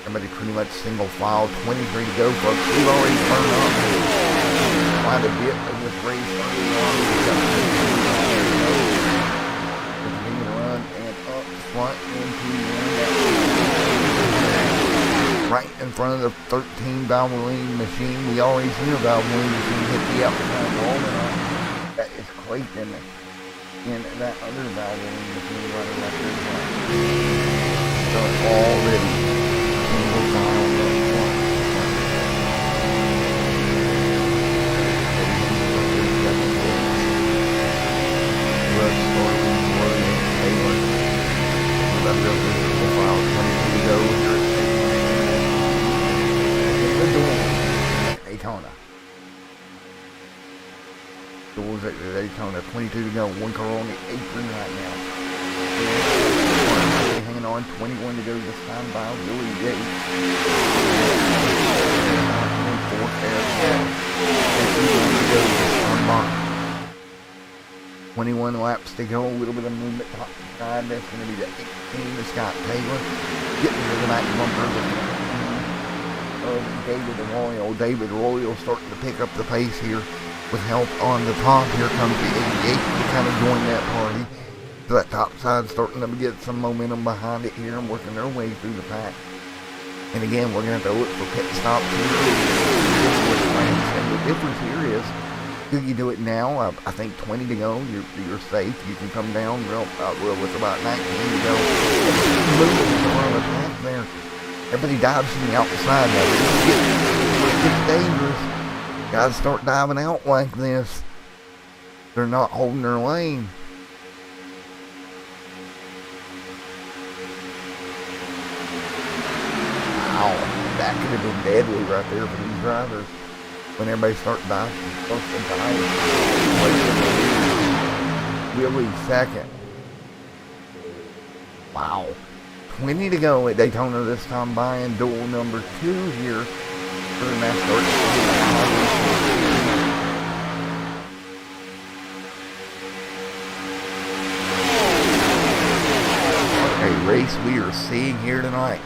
A: Everybody pretty much single file. 23 to go, folks. We've already turned up quite a bit of this race early on. Continue to run and up front into right in front of the 13 Valvoline machine. We already seen a Valvoline machine hit the outside wall. That is Clayton in that other Valvoline machine running right there. So already. Daytona. Duels at Daytona. 22 to go. One car on the apron right now. Hanging on. 21 to go this time by Willie Yates. 21 laps to go. A little bit of movement top side. That's going to be the 18 to Scott Taylor. Getting to the back bumper of David Royal. David Royal starting to pick up the pace here with help on the top. Here comes the 88 to kind of join that party. So that top side starting to get some momentum behind it here and working their way through the pack. And again, we're going to have to look for pit stops here. And the difference here is, do you do it now? I think 20 to go, you're safe. You can come down real with about 19 to go. Moving around the pack there. Everybody dives from the outside now. When it gets dangerous, guys start diving out like this. They're not holding their lane. Wow, that could have been deadly right there for these drivers. When everybody starts diving, supposed to dive. Willie second. Wow. 20 to go at Daytona this time, buying duel number 2 here for the NASCAR. A race we are seeing here tonight.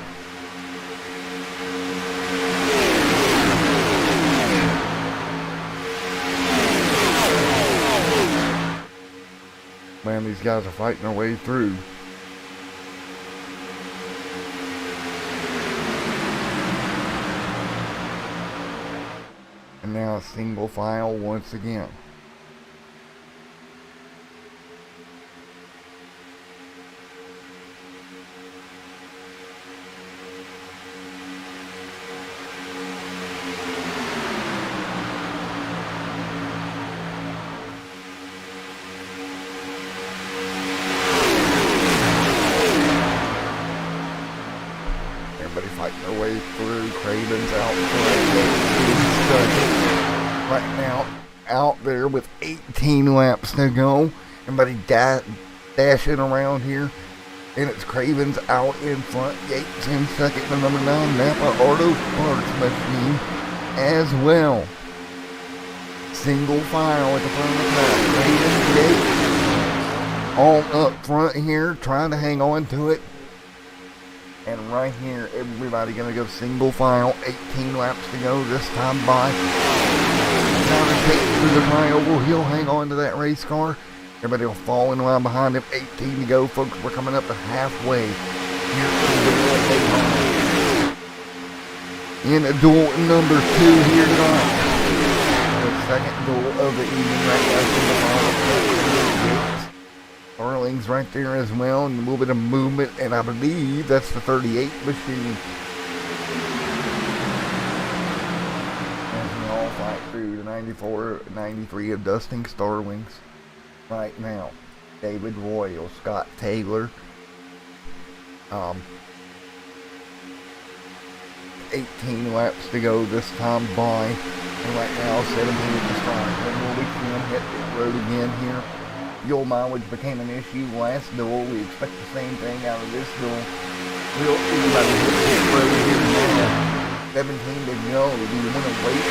A: Man, these guys are fighting their way through. And now single file once again. Cravens out front. Right now, out there with 18 laps to go. Everybody dashing around here. And it's Cravens out in front. Yates in second to number 9. Napa Auto Parts Machine as well. Single file at the front of the pack. Cravens, Yates all up front here, trying to hang on to it. And right here, everybody going to go single file. 18 laps to go this time by. Now to take through the flyover. He'll hang on to that race car. Everybody will fall in line behind him. 18 to go, folks. We're coming up to halfway here in the duel number 2 here tonight. The second duel of the evening right now from the bottom. Starling's right there as well, and a little bit of movement, and I believe that's the 38 machine. As we all fight through the 94, 93 of Dusting Starlings right now. David Royal, Scott Taylor, 18 laps to go this time by, and right now 17 at the start. When will we see him hit the road again here? Fuel mileage became an issue last duel. We expect the same thing out of this duel. We'll see about the road here now. 17 to go. Do you want to wait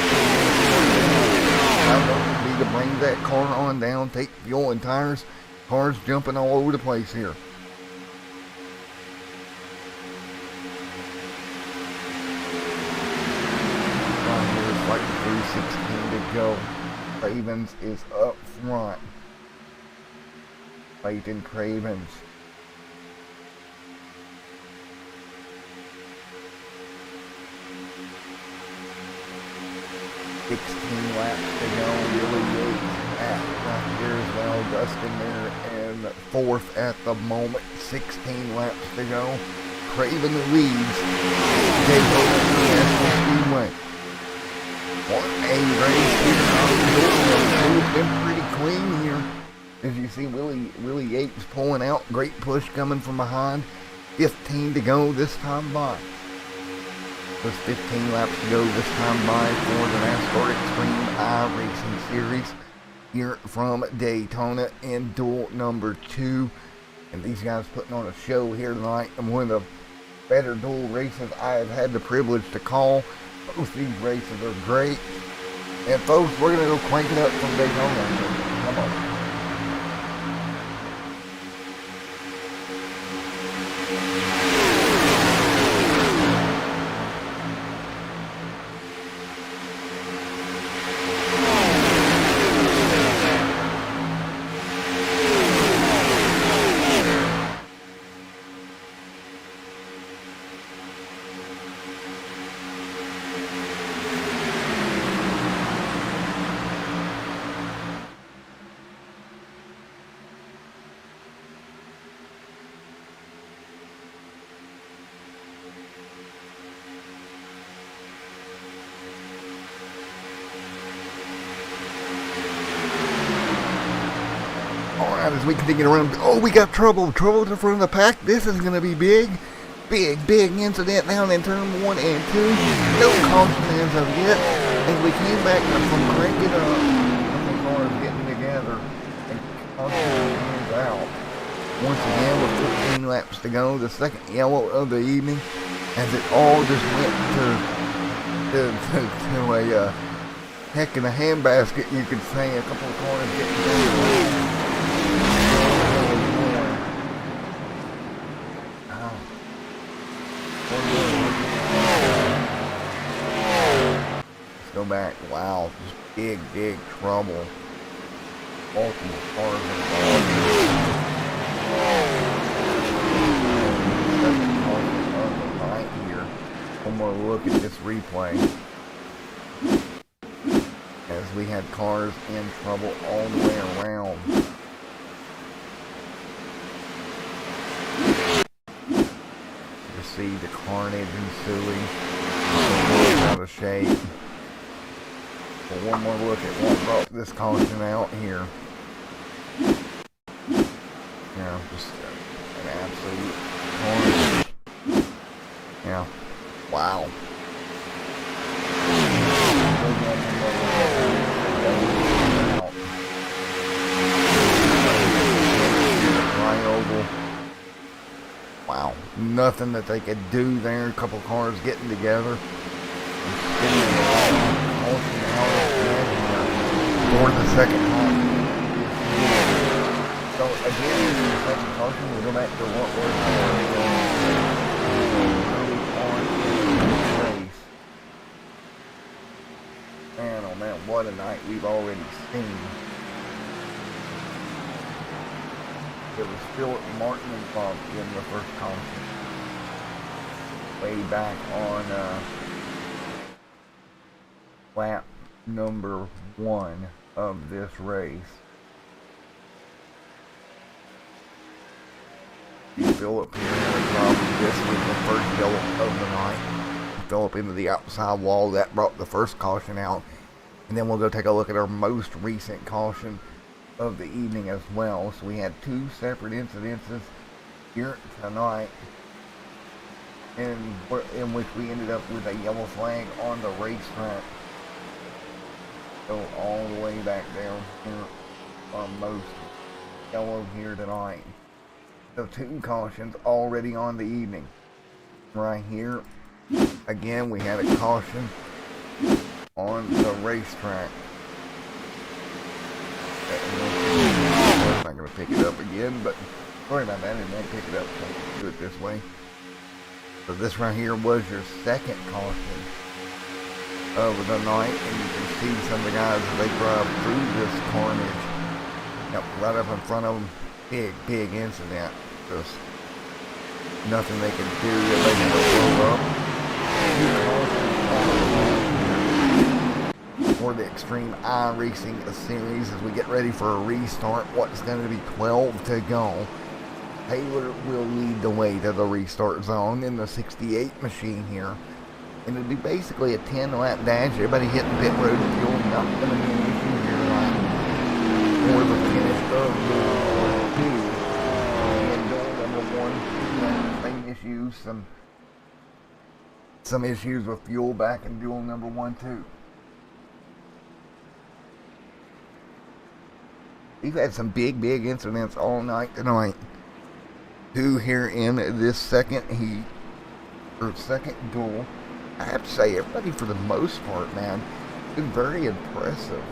A: I want to be to bring that car on down, take fuel and tires. Cars jumping all over the place here. Right here, it's like 3:16 to go. Cravens is up front. Clayton Cravens. Laps to go. Really Yates at right here as well. Dustin there in 4th at the moment. 16 laps to go. Craven leads. Daytona National Speedway. What a race here. It's been pretty clean here. As you see, Willie Yates pulling out. Great push coming from behind. 15 to go this time by. There's 15 laps to go this time by for the NASCAR Xtreme iRacing Series here from Daytona in duel number 2. And these guys putting on a show here tonight. And one of the better duel races I have had the privilege to call. Both these races are great. And folks, we're going to go crank it up from Daytona. Come on. As we continue around, oh, we got trouble at the front of the pack. This is going to be big incident down in turn 1 and 2. No caution as of yet. As we came back from cranking up, the cars getting together and caution hands out. Once again, with 15 laps to go, the second yellow of the evening, as it all just went to a heck in a handbasket, you could say. A couple of cars getting together. Go back. Wow, just big trouble. Multiple cars involved. Right here. One more look at this replay. As we had cars in trouble all the way around. You see the carnage ensuing. Out of shape. But one more look at what brought this caution out here. Yeah, just an absolute carnage. Yeah, wow. nothing that they could do there. A couple cars getting together. For the second time. So again, this is the second caution. We'll go back to what was early on in the race. Man, oh man, what a night we've already seen. It was Philip Martin involved in the first caution. Way back on lap number 1 of this race. Philip here had a problem. This was the first yellow of the night. Philip into the outside wall. That brought the first caution out. And then we'll go take a look at our most recent caution of the evening as well. So we had 2 separate incidences here tonight in which we ended up with a yellow flag on the racetrack. Go all the way back down here on most yellow here tonight. So 2 cautions already on the evening. Right here, again, we had a caution on the racetrack. I'm not going to pick it up again, but sorry about that, I didn't pick it up, so I'll do it this way. So this right here was your second caution of the night, and you can see some of the guys as they drive through this carnage. Yep, right up in front of them. Big incident. Just nothing they can do. They can blow up. For the Xtreme iRacing series, as we get ready for a restart, what's going to be 12 to go. Taylor will lead the way to the restart zone in the 68 machine here. And it'll be basically a 10-lap dash. Everybody hitting pit road fuel. Not going to be an issue here tonight. For the finish of the 2. And Duel number 1. Same issues. Some issues with fuel back in Duel number 1 too. We've had some big incidents all night tonight. 2 here in this second heat. Or second duel. I have to say, everybody for the most part, man, been very impressive.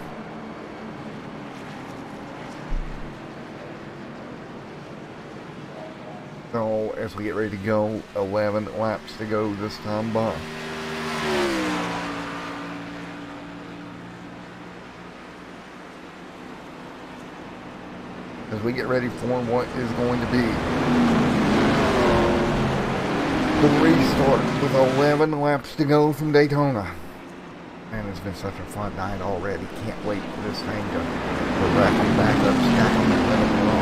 A: So, as we get ready to go, 11 laps to go this time by. As we get ready for what is going to be the restart with 11 laps to go from Daytona. Man, it's been such a fun night already. Can't wait for this thing to go back and back up, stack them, and let them go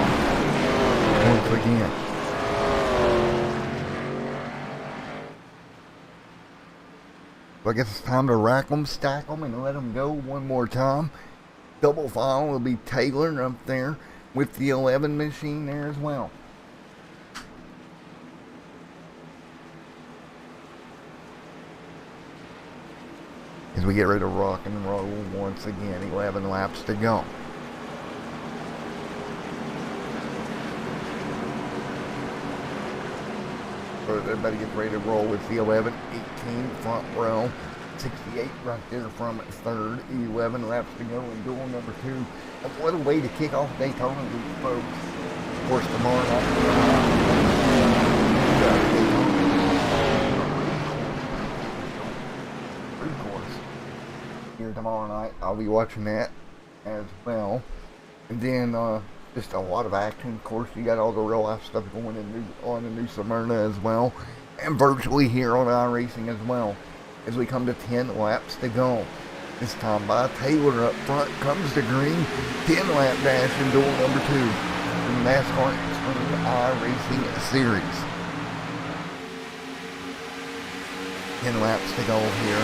A: once again. So I guess it's time to rack them, stack them, and let them go one more time. Double file will be Taylor up there with the 11 machine there as well. As we get ready to rock and roll once again, 11 laps to go. So everybody gets ready to roll with the 11, 18 front row, 68 right there from third, 11 laps to go in Duel number 2. What a way to kick off Daytona, folks. Of course, tomorrow night. Here tomorrow night, I'll be watching that as well. And then just a lot of action. Of course, you got all the real life stuff going on in New Smyrna as well, and virtually here on iRacing as well. As we come to 10 laps to go. This time by Taylor up front comes the green. 10 lap dash in Duel number 2 in the NASCAR Xtreme iRacing series. 10 laps to go here.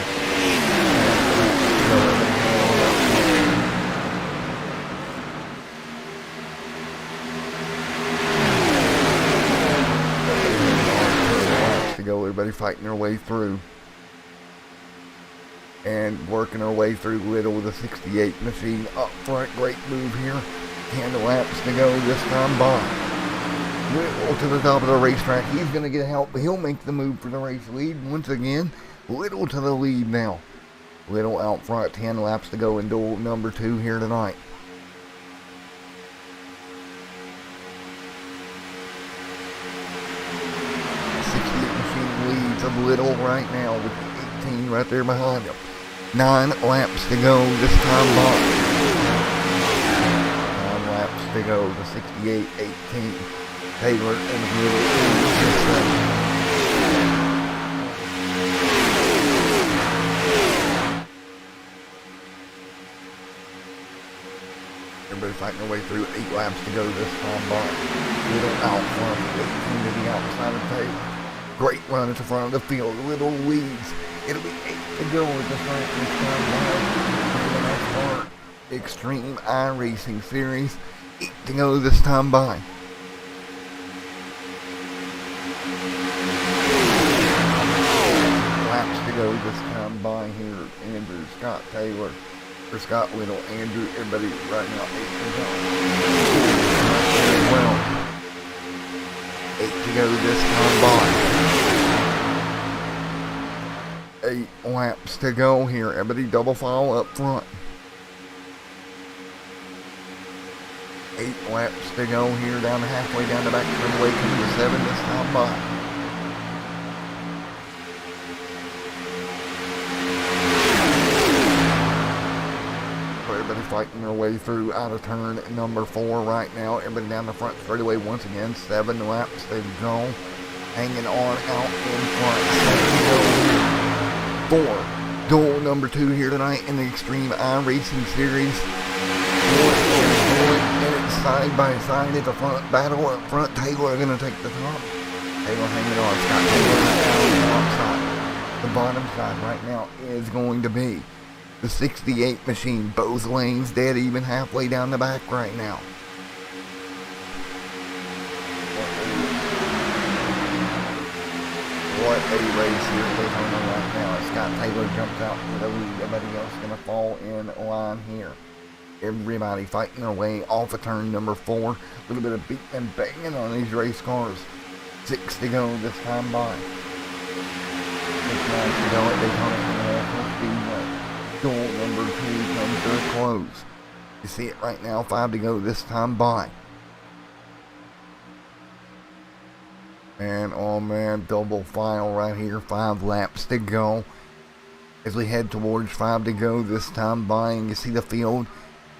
A: To go, everybody fighting their way through and working our way through Little with a 68 machine up front. Great move here. 10 laps to go this time by. Little to the top of the racetrack. He's going to get help. He'll make the move for the race lead once again. Little to the lead now. Little out front. 10 laps to go in duel number 2 here tonight. Leads a little right now with 18 right there behind him. 9 laps to go this time by. 9 laps to go. The 68, 18. Taylor and Little. Everybody fighting their way through. 8 laps to go this time by. Little out front. 18 to the outside of Taylor. Great run at the front of the field. Little leads. It'll be 8 to go at the front this time by. Xtreme iRacing Series. 8 to go this time by. Laps to go this time by here. Andrew, Scott Taylor, or Scott Little, Andrew, everybody right now 8 to go. Well, 8 to go this time by. 8 laps to go here. Everybody double file up front. 8 laps to go here down halfway down the back straightaway, coming to 7 this time by. Everybody fighting their way through out of turn number 4 right now. Everybody down the front straightaway once again. 7 laps to go. Hanging on out in front. 7 to go. 4. Duel number 2 here tonight in the Xtreme iRacing Series. And it's side by side at the front. Battle up front. Taylor going to take the top. Taylor hanging on. Scott Taylor on the outside. The bottom side right now is going to be the 68 machine. Both lanes dead even halfway down the back right now. What a race here goes on right now. Scott Taylor jumps out for the lead. Everybody else going to fall in line here. Everybody fighting their way off of turn number 4. A little bit of beating and banging on these race cars. 6 to go this time by. 6 laps to go at Daytona International Speedway. Duel number 2 comes to a close. You see it right now. 5 to go this time by. And oh man, double file right here. 5 laps to go as we head towards 5 to go this time by. And you see the field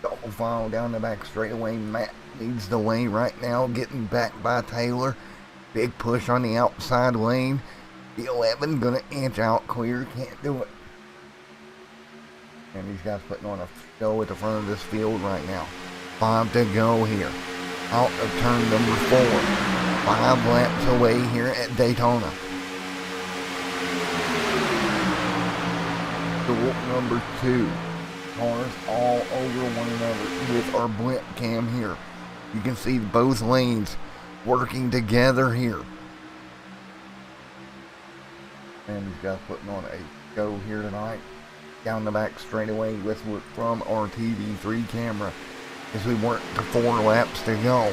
A: double file down the back straightaway. Matt leads the way right now, getting back by Taylor. Big push on the outside lane. The 11 gonna inch out clear. Can't do it. And these guys putting on a show at the front of this field right now. 5 to go here. Out of turn number 4. 5 laps away here at Daytona. Duel number 2. Cars all over one another with our blimp cam here. You can see both lanes working together here. And these guys putting on a show here tonight. Down the back straightaway with from our TV3 camera as we work to 4 laps to go.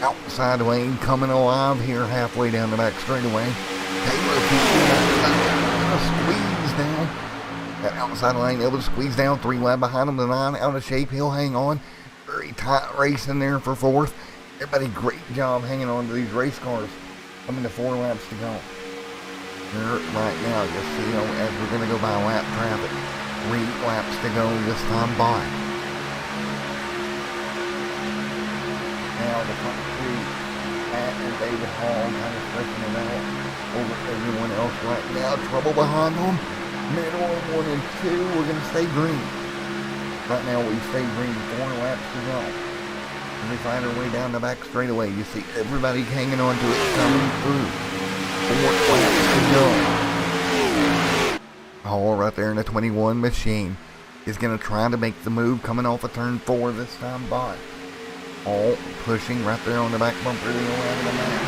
A: Outside lane coming alive here halfway down the back straightaway. Taylor squeeze down. That outside lane able to squeeze down. 3 lap behind him. The 9 out of shape. He'll hang on. Very tight race in there for 4th. Everybody, great job hanging on to these race cars. Coming to 4 laps to go. Here right now, you see as we're going to go by lap traffic. 3 laps to go this time by. Now the front 3, Matt and David Hall kind of stretching it out over everyone else right now. Trouble behind them. Middle 1 and 2, we're going to stay green. Right now we stay green, 4 laps to go. And we find our way down the back straightaway. You see everybody hanging on to it coming through. 4 laps to go. Hall right there in the 21 machine is going to try to make the move coming off of turn 4 this time by. Hall pushing right there on the back bumper to the around the map.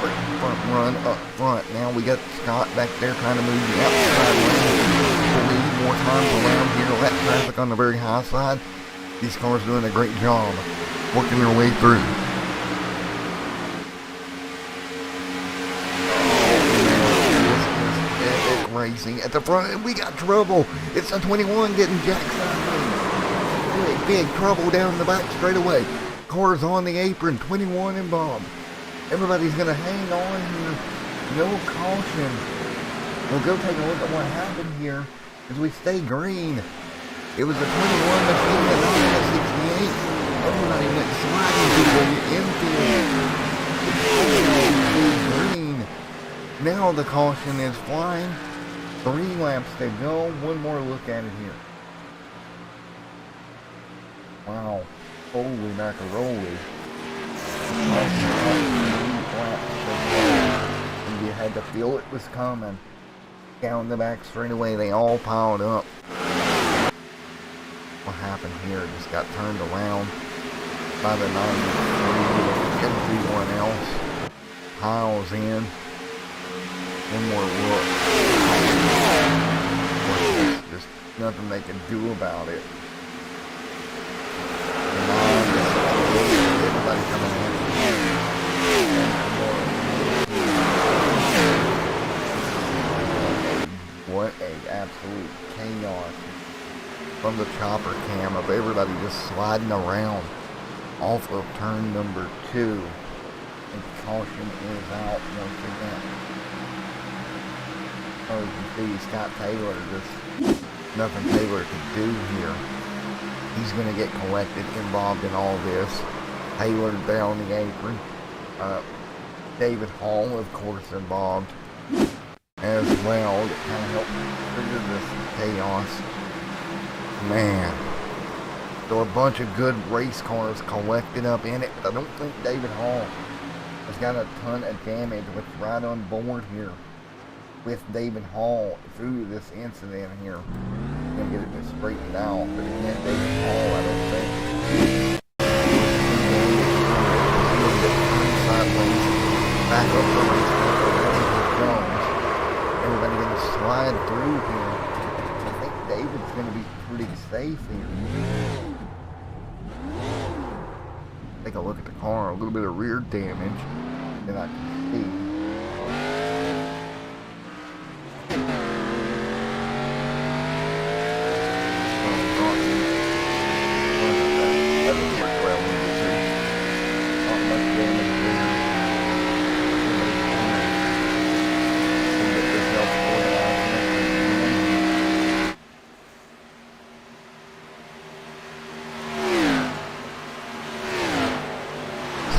A: Great front run up front. Now we got Scott back there trying to move the outside lane. More times around here. Lap traffic on the very high side. These cars doing a great job working their way through. Racing at the front, and we got trouble. It's a 21 getting jacked sideways. Big trouble down the back straightaway. Cars on the apron, 21 involved. Everybody's going to hang on here. No caution. We'll go take a look at what happened here as we stay green. It was a 21 machine that knocked at 68. Everybody went sliding to the infield. Green. Now the caution is flying. 3 laps to go. One more look at it here. Wow. Holy macaroni. And you had to feel it was coming. Down the back straightaway, they all piled up. What happened here? Just got turned around by the 93. Everyone else piles in. One more look. There's just nothing they can do about it. Everybody coming in. What a absolute chaos from the chopper cam of everybody just sliding around off of turn number 2. And caution is out once again. Oh, you can see Scott Taylor, just nothing Taylor can do here. He's going to get collected, involved in all this. Taylor down the apron. David Hall, of course, involved as well. That kind of helped trigger this chaos. Man. So a bunch of good race cars collected up in it, but I don't think David Hall has got a ton of damage, which is right on board here with David Hall through this incident here. I'm going to get it just straightened out, but again, David Hall, I don't think sideways, back up the race car. Everybody going to slide through here. I think David's going to be pretty safe here. Take a look at the car, a little bit of rear damage that I can see.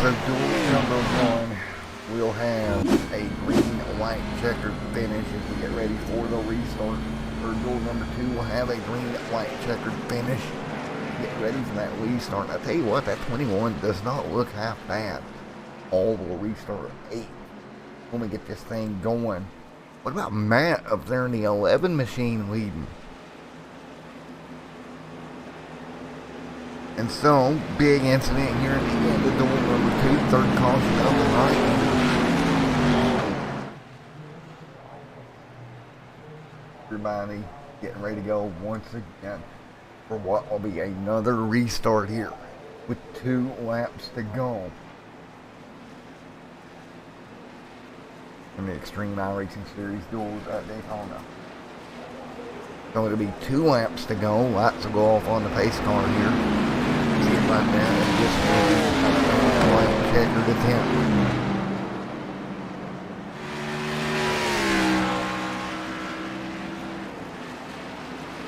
A: So duel number 1 will have a green-white checkered finish as we get ready for the restart. Or duel number 2 will have a green-white checkered finish. Get ready for that restart. I tell you what, that 21 does not look half bad. All will restart at 8 when we get this thing going. What about Matt up there in the 11 machine leading? And so, big incident here at the end of duel number 2, third caution of the night. Everybody getting ready to go once again for what will be another restart here with 2 laps to go. In the Xtreme iRacing Series duels at Daytona. So it'll be 2 laps to go. Lights will go off on the pace car here. See it right there. And this white checkered attempt.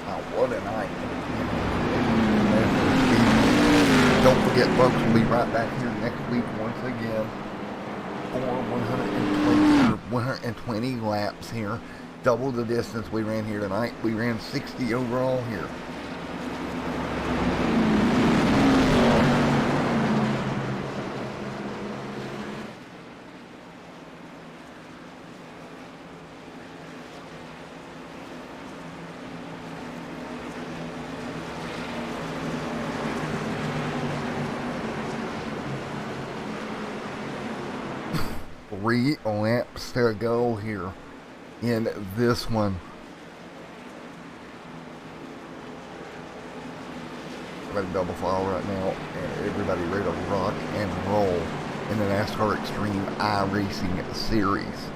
A: Oh, what a night. Don't forget, folks, we'll be right back here next week once again for 120 laps here. Double the distance we ran here tonight. We ran 60 overall here. Three laps to go here in this one. Everybody double file right now, and everybody ready to rock and roll in the NASCAR Xtreme iRacing Series.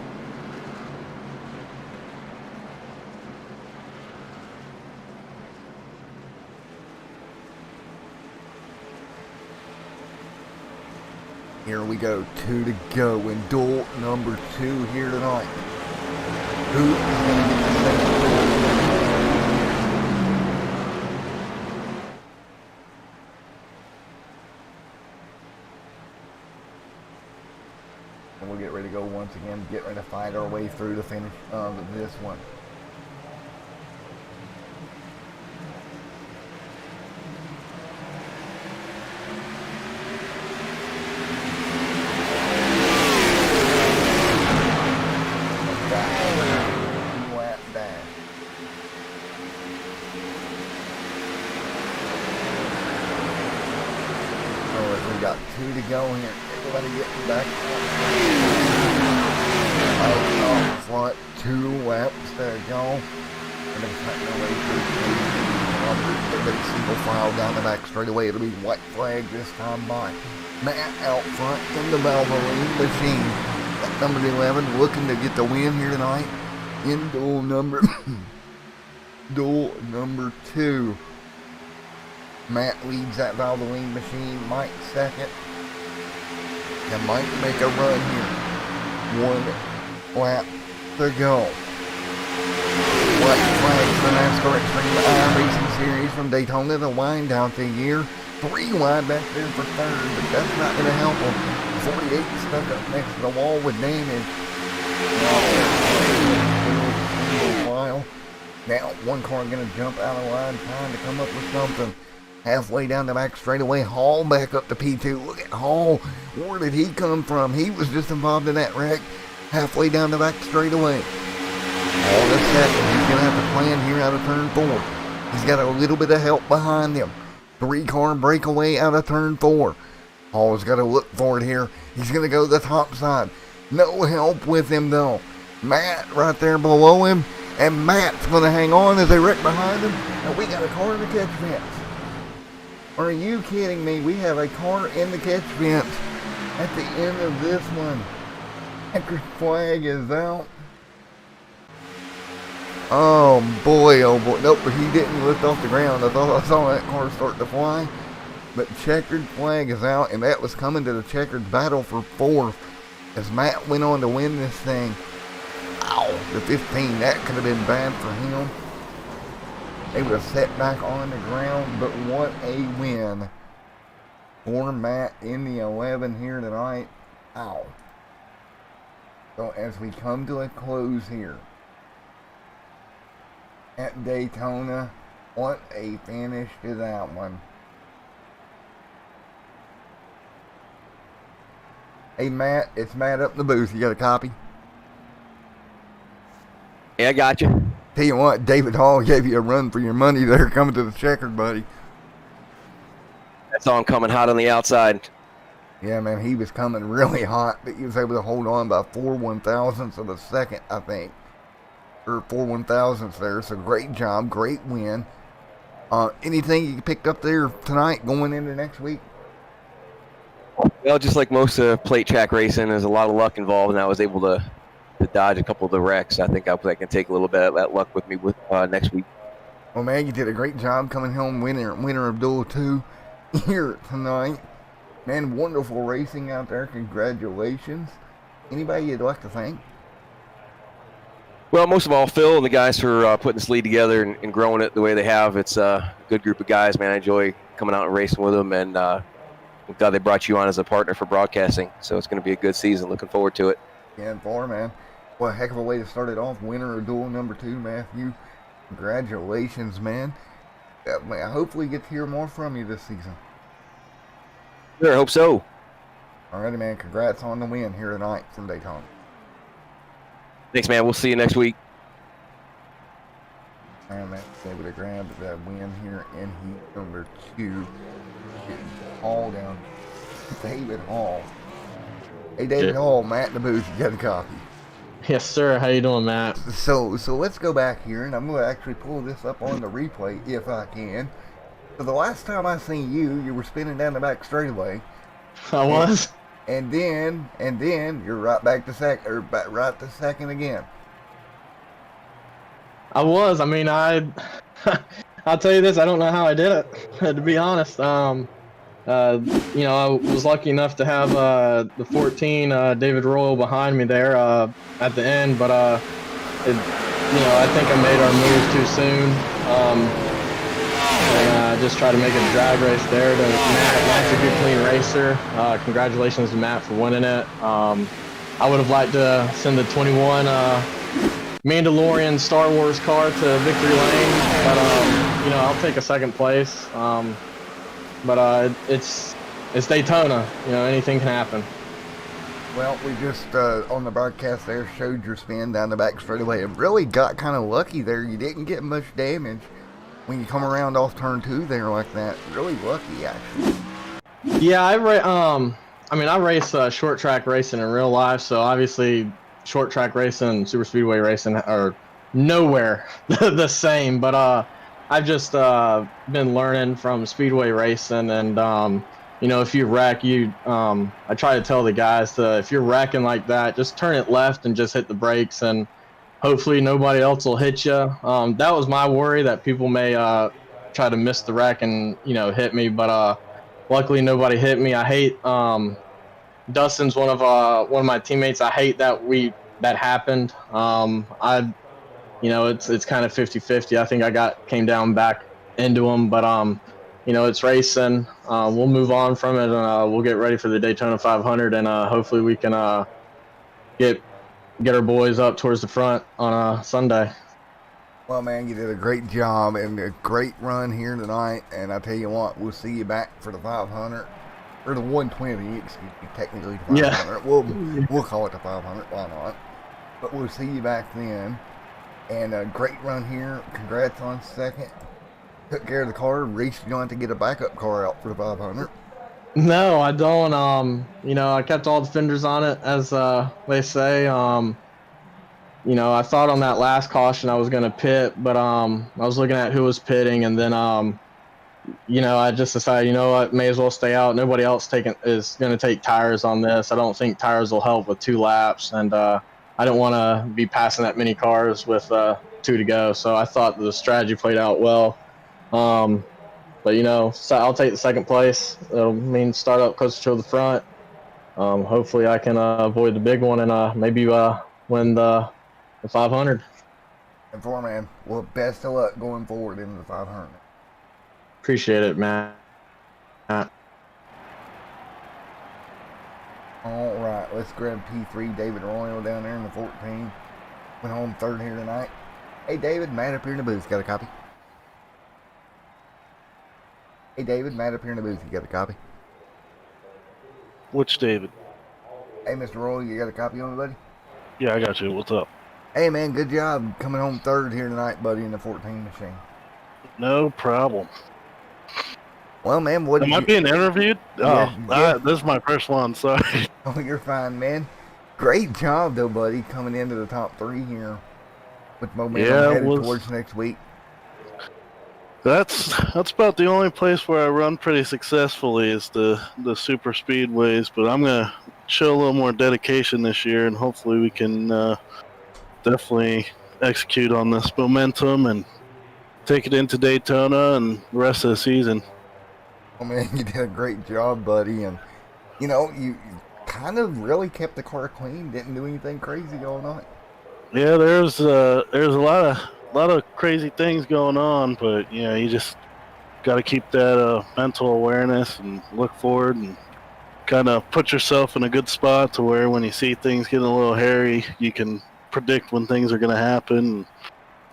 A: Here we go, 2 to go in duel number 2 here tonight. Who is going to get the second duel? And we'll get ready to go once again, get ready to fight our way through the finish of this one. We got 2 to go here. Everybody getting back out front. 2 laps to go. And then cutting away through everybody single file down the back straightaway. It'll be white flag this time by Matt out front in the Valvoline machine. At number 11 looking to get the win here tonight in duel number duel number 2. Matt leads that Valvoline machine. Mike second. And Mike make a run here. 1 lap to go. White flag for the NASCAR Xtreme iRacing Series from Daytona to wind out the year. 3 wide back there for third, but that's not going to help him. 48 stuck up next to the wall with damage. Now 1 car going to jump out of line trying to come up with something. Halfway down the back straightaway, Hall back up to P2. Look at Hall. Where did he come from? He was just involved in that wreck. Halfway down the back straightaway. All the second. He's going to have to plan here out of turn 4. He's got a little bit of help behind him. 3-car breakaway out of turn 4. Hall's got to look for it here. He's going to go to the top side. No help with him though. Matt right there below him. And Matt's going to hang on as they wreck behind him. And we got a car in the catch fence. Are you kidding me? We have a car in the catch fence at the end of this one. Checkered flag is out. Oh boy, oh boy. Nope, but he didn't lift off the ground. I thought I saw that car start to fly. But checkered flag is out, and that was coming to the checkered battle for 4th as Matt went on to win this thing. Ow, the 15, that could have been bad for him. They would have set back on the ground, but what a win for Matt in the 11 here tonight. Ow. So as we come to a close here at Daytona, what a finish to that one. Hey Matt, it's Matt up in the booth. You got a copy?
G: Yeah, I got you.
A: Tell you what, David Hall gave you a run for your money there coming to the checkered, buddy.
G: That's on coming hot on the outside.
A: Yeah, man, he was coming really hot, but he was able to hold on by 4 1,000ths of a second, I think. Or 4 1,000ths there, so great job, great win. Anything you picked up there tonight going into next week?
G: Well, just like most plate track racing, there's a lot of luck involved, and I was able to dodge a couple of the wrecks. I think I can take a little bit of that luck with me with next week.
A: Well, man, you did a great job coming home winner of Duel 2 here tonight. Man, wonderful racing out there. Congratulations. Anybody you'd like to thank?
G: Well, most of all, Phil and the guys for putting this lead together and growing it the way they have. It's a good group of guys, man. I enjoy coming out and racing with them, and I'm glad they brought you on as a partner for broadcasting. So it's going to be a good season. Looking forward to it.
A: Yeah, man. Well, a heck of a way to start it off. Winner of Duel number 2, Matthew. Congratulations, man. I hopefully get to hear more from you this season.
G: Sure, I hope so.
A: Alrighty, man. Congrats on the win here tonight from Daytona.
G: Thanks, man. We'll see you next week.
A: And Matt's able to grab that win here in heat number 2. Hall down. David Hall. Hey, David Hall, Matt in the booth. You got a copy.
H: Yes, sir. How you doing, Matt?
A: So let's go back here, and I'm going to actually pull this up on the replay if I can. So the last time I seen you, you were spinning down the back straightaway.
H: I was.
A: And then you're right back to right to second again.
H: I was. I mean, I'll tell you this. I don't know how I did it. To be honest, You know, I was lucky enough to have the 14 David Royal behind me there at the end, but you know, I think I made our move too soon. And just try to make it a drag race there to Matt. Matt's a good, clean racer. Congratulations to Matt for winning it. I would have liked to send the 21 Mandalorian Star Wars car to victory lane, but you know, I'll take a second place. But it's Daytona. You know, anything can happen.
A: Well, we just, on the broadcast there, showed your spin down the back straightaway. It really got kind of lucky there. You didn't get much damage when you come around off turn 2 there like that. Really lucky, actually.
H: Yeah, I mean, I race short track racing in real life, so obviously short track racing and super speedway racing are nowhere the same. But I've just been learning from speedway racing, and you know, if you wreck, I try to tell the guys if you're wrecking like that, just turn it left and just hit the brakes, and hopefully nobody else will hit you. That was my worry, that people may try to miss the wreck and, you know, hit me, but luckily nobody hit me. I hate Dustin's one of my teammates. I hate that that happened. You know, it's kind of 50-50. I think I came down back into him, but you know, it's racing. We'll move on from it, and we'll get ready for the Daytona 500, and hopefully we can get our boys up towards the front on Sunday.
A: Well, man, you did a great job and a great run here tonight. And I tell you what, we'll see you back for the 500 or the 120. Excuse me, technically the 500. Yeah. We'll call it the 500. Why not? But we'll see you back then. And a great run here. Congrats on second. Took care of the car. Reese, you don't have to get a backup car out for the 500.
H: No, I don't. You know, I kept all the fenders on it, as they say. You know, I thought on that last caution I was gonna pit, but I was looking at who was pitting, and then you know, I just decided, you know what, may as well stay out. Nobody else is gonna take tires on this. I don't think tires will help with 2 laps, and I don't want to be passing that many cars with 2 to go. So I thought the strategy played out well. But you know, so I'll take the second place. It'll mean start up closer to the front. Hopefully I can avoid the big one and maybe win the 500.
A: And man, well, best of luck going forward into the 500.
H: Appreciate it, man.
A: All right, let's grab P3 David Royal down there in the 14. Went home third here tonight. Hey, David, Matt up here in the booth. Got a copy? Hey, David, Matt up here in the booth. You got a copy?
I: Which David?
A: Hey, Mr. Royal, you got a copy on me, buddy?
I: Yeah, I got you. What's up?
A: Hey, man, good job coming home third here tonight, buddy, in the 14 machine.
I: No problem.
A: Well, man, what
I: am I being interviewed?
A: Yeah.
I: This is my first one. Sorry.
A: Oh, you're fine, man. Great job, though, buddy, coming into the top 3 here with momentum headed towards next week.
I: That's about the only place where I run pretty successfully is the super speedways. But I'm gonna show a little more dedication this year, and hopefully we can definitely execute on this momentum and take it into Daytona and the rest of the season.
A: Oh, man, you did a great job, buddy, and you know, you kind of really kept the car clean, didn't do anything crazy going on.
I: Yeah, there's a lot of crazy things going on, but you know, you just got to keep that mental awareness and look forward and kind of put yourself in a good spot to where when you see things getting a little hairy, you can predict when things are going to happen and,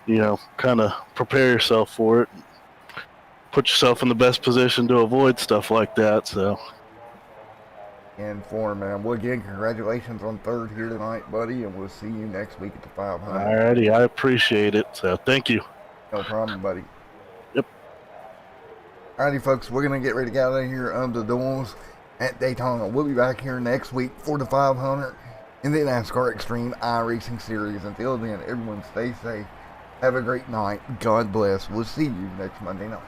I: you know, kind of prepare yourself for it. Put yourself in the best position to avoid stuff like that. So,
A: and man. Well, again, congratulations on third here tonight, buddy, and we'll see you next week at the 500.
I: Alrighty, I appreciate it. So, thank you.
A: No problem, buddy.
I: Yep.
A: Alrighty, folks, we're gonna get ready to get out of here on the duels at Daytona. We'll be back here next week for the 500 in the NASCAR Xtreme iRacing Series. Until then, everyone stay safe. Have a great night. God bless. We'll see you next Monday night.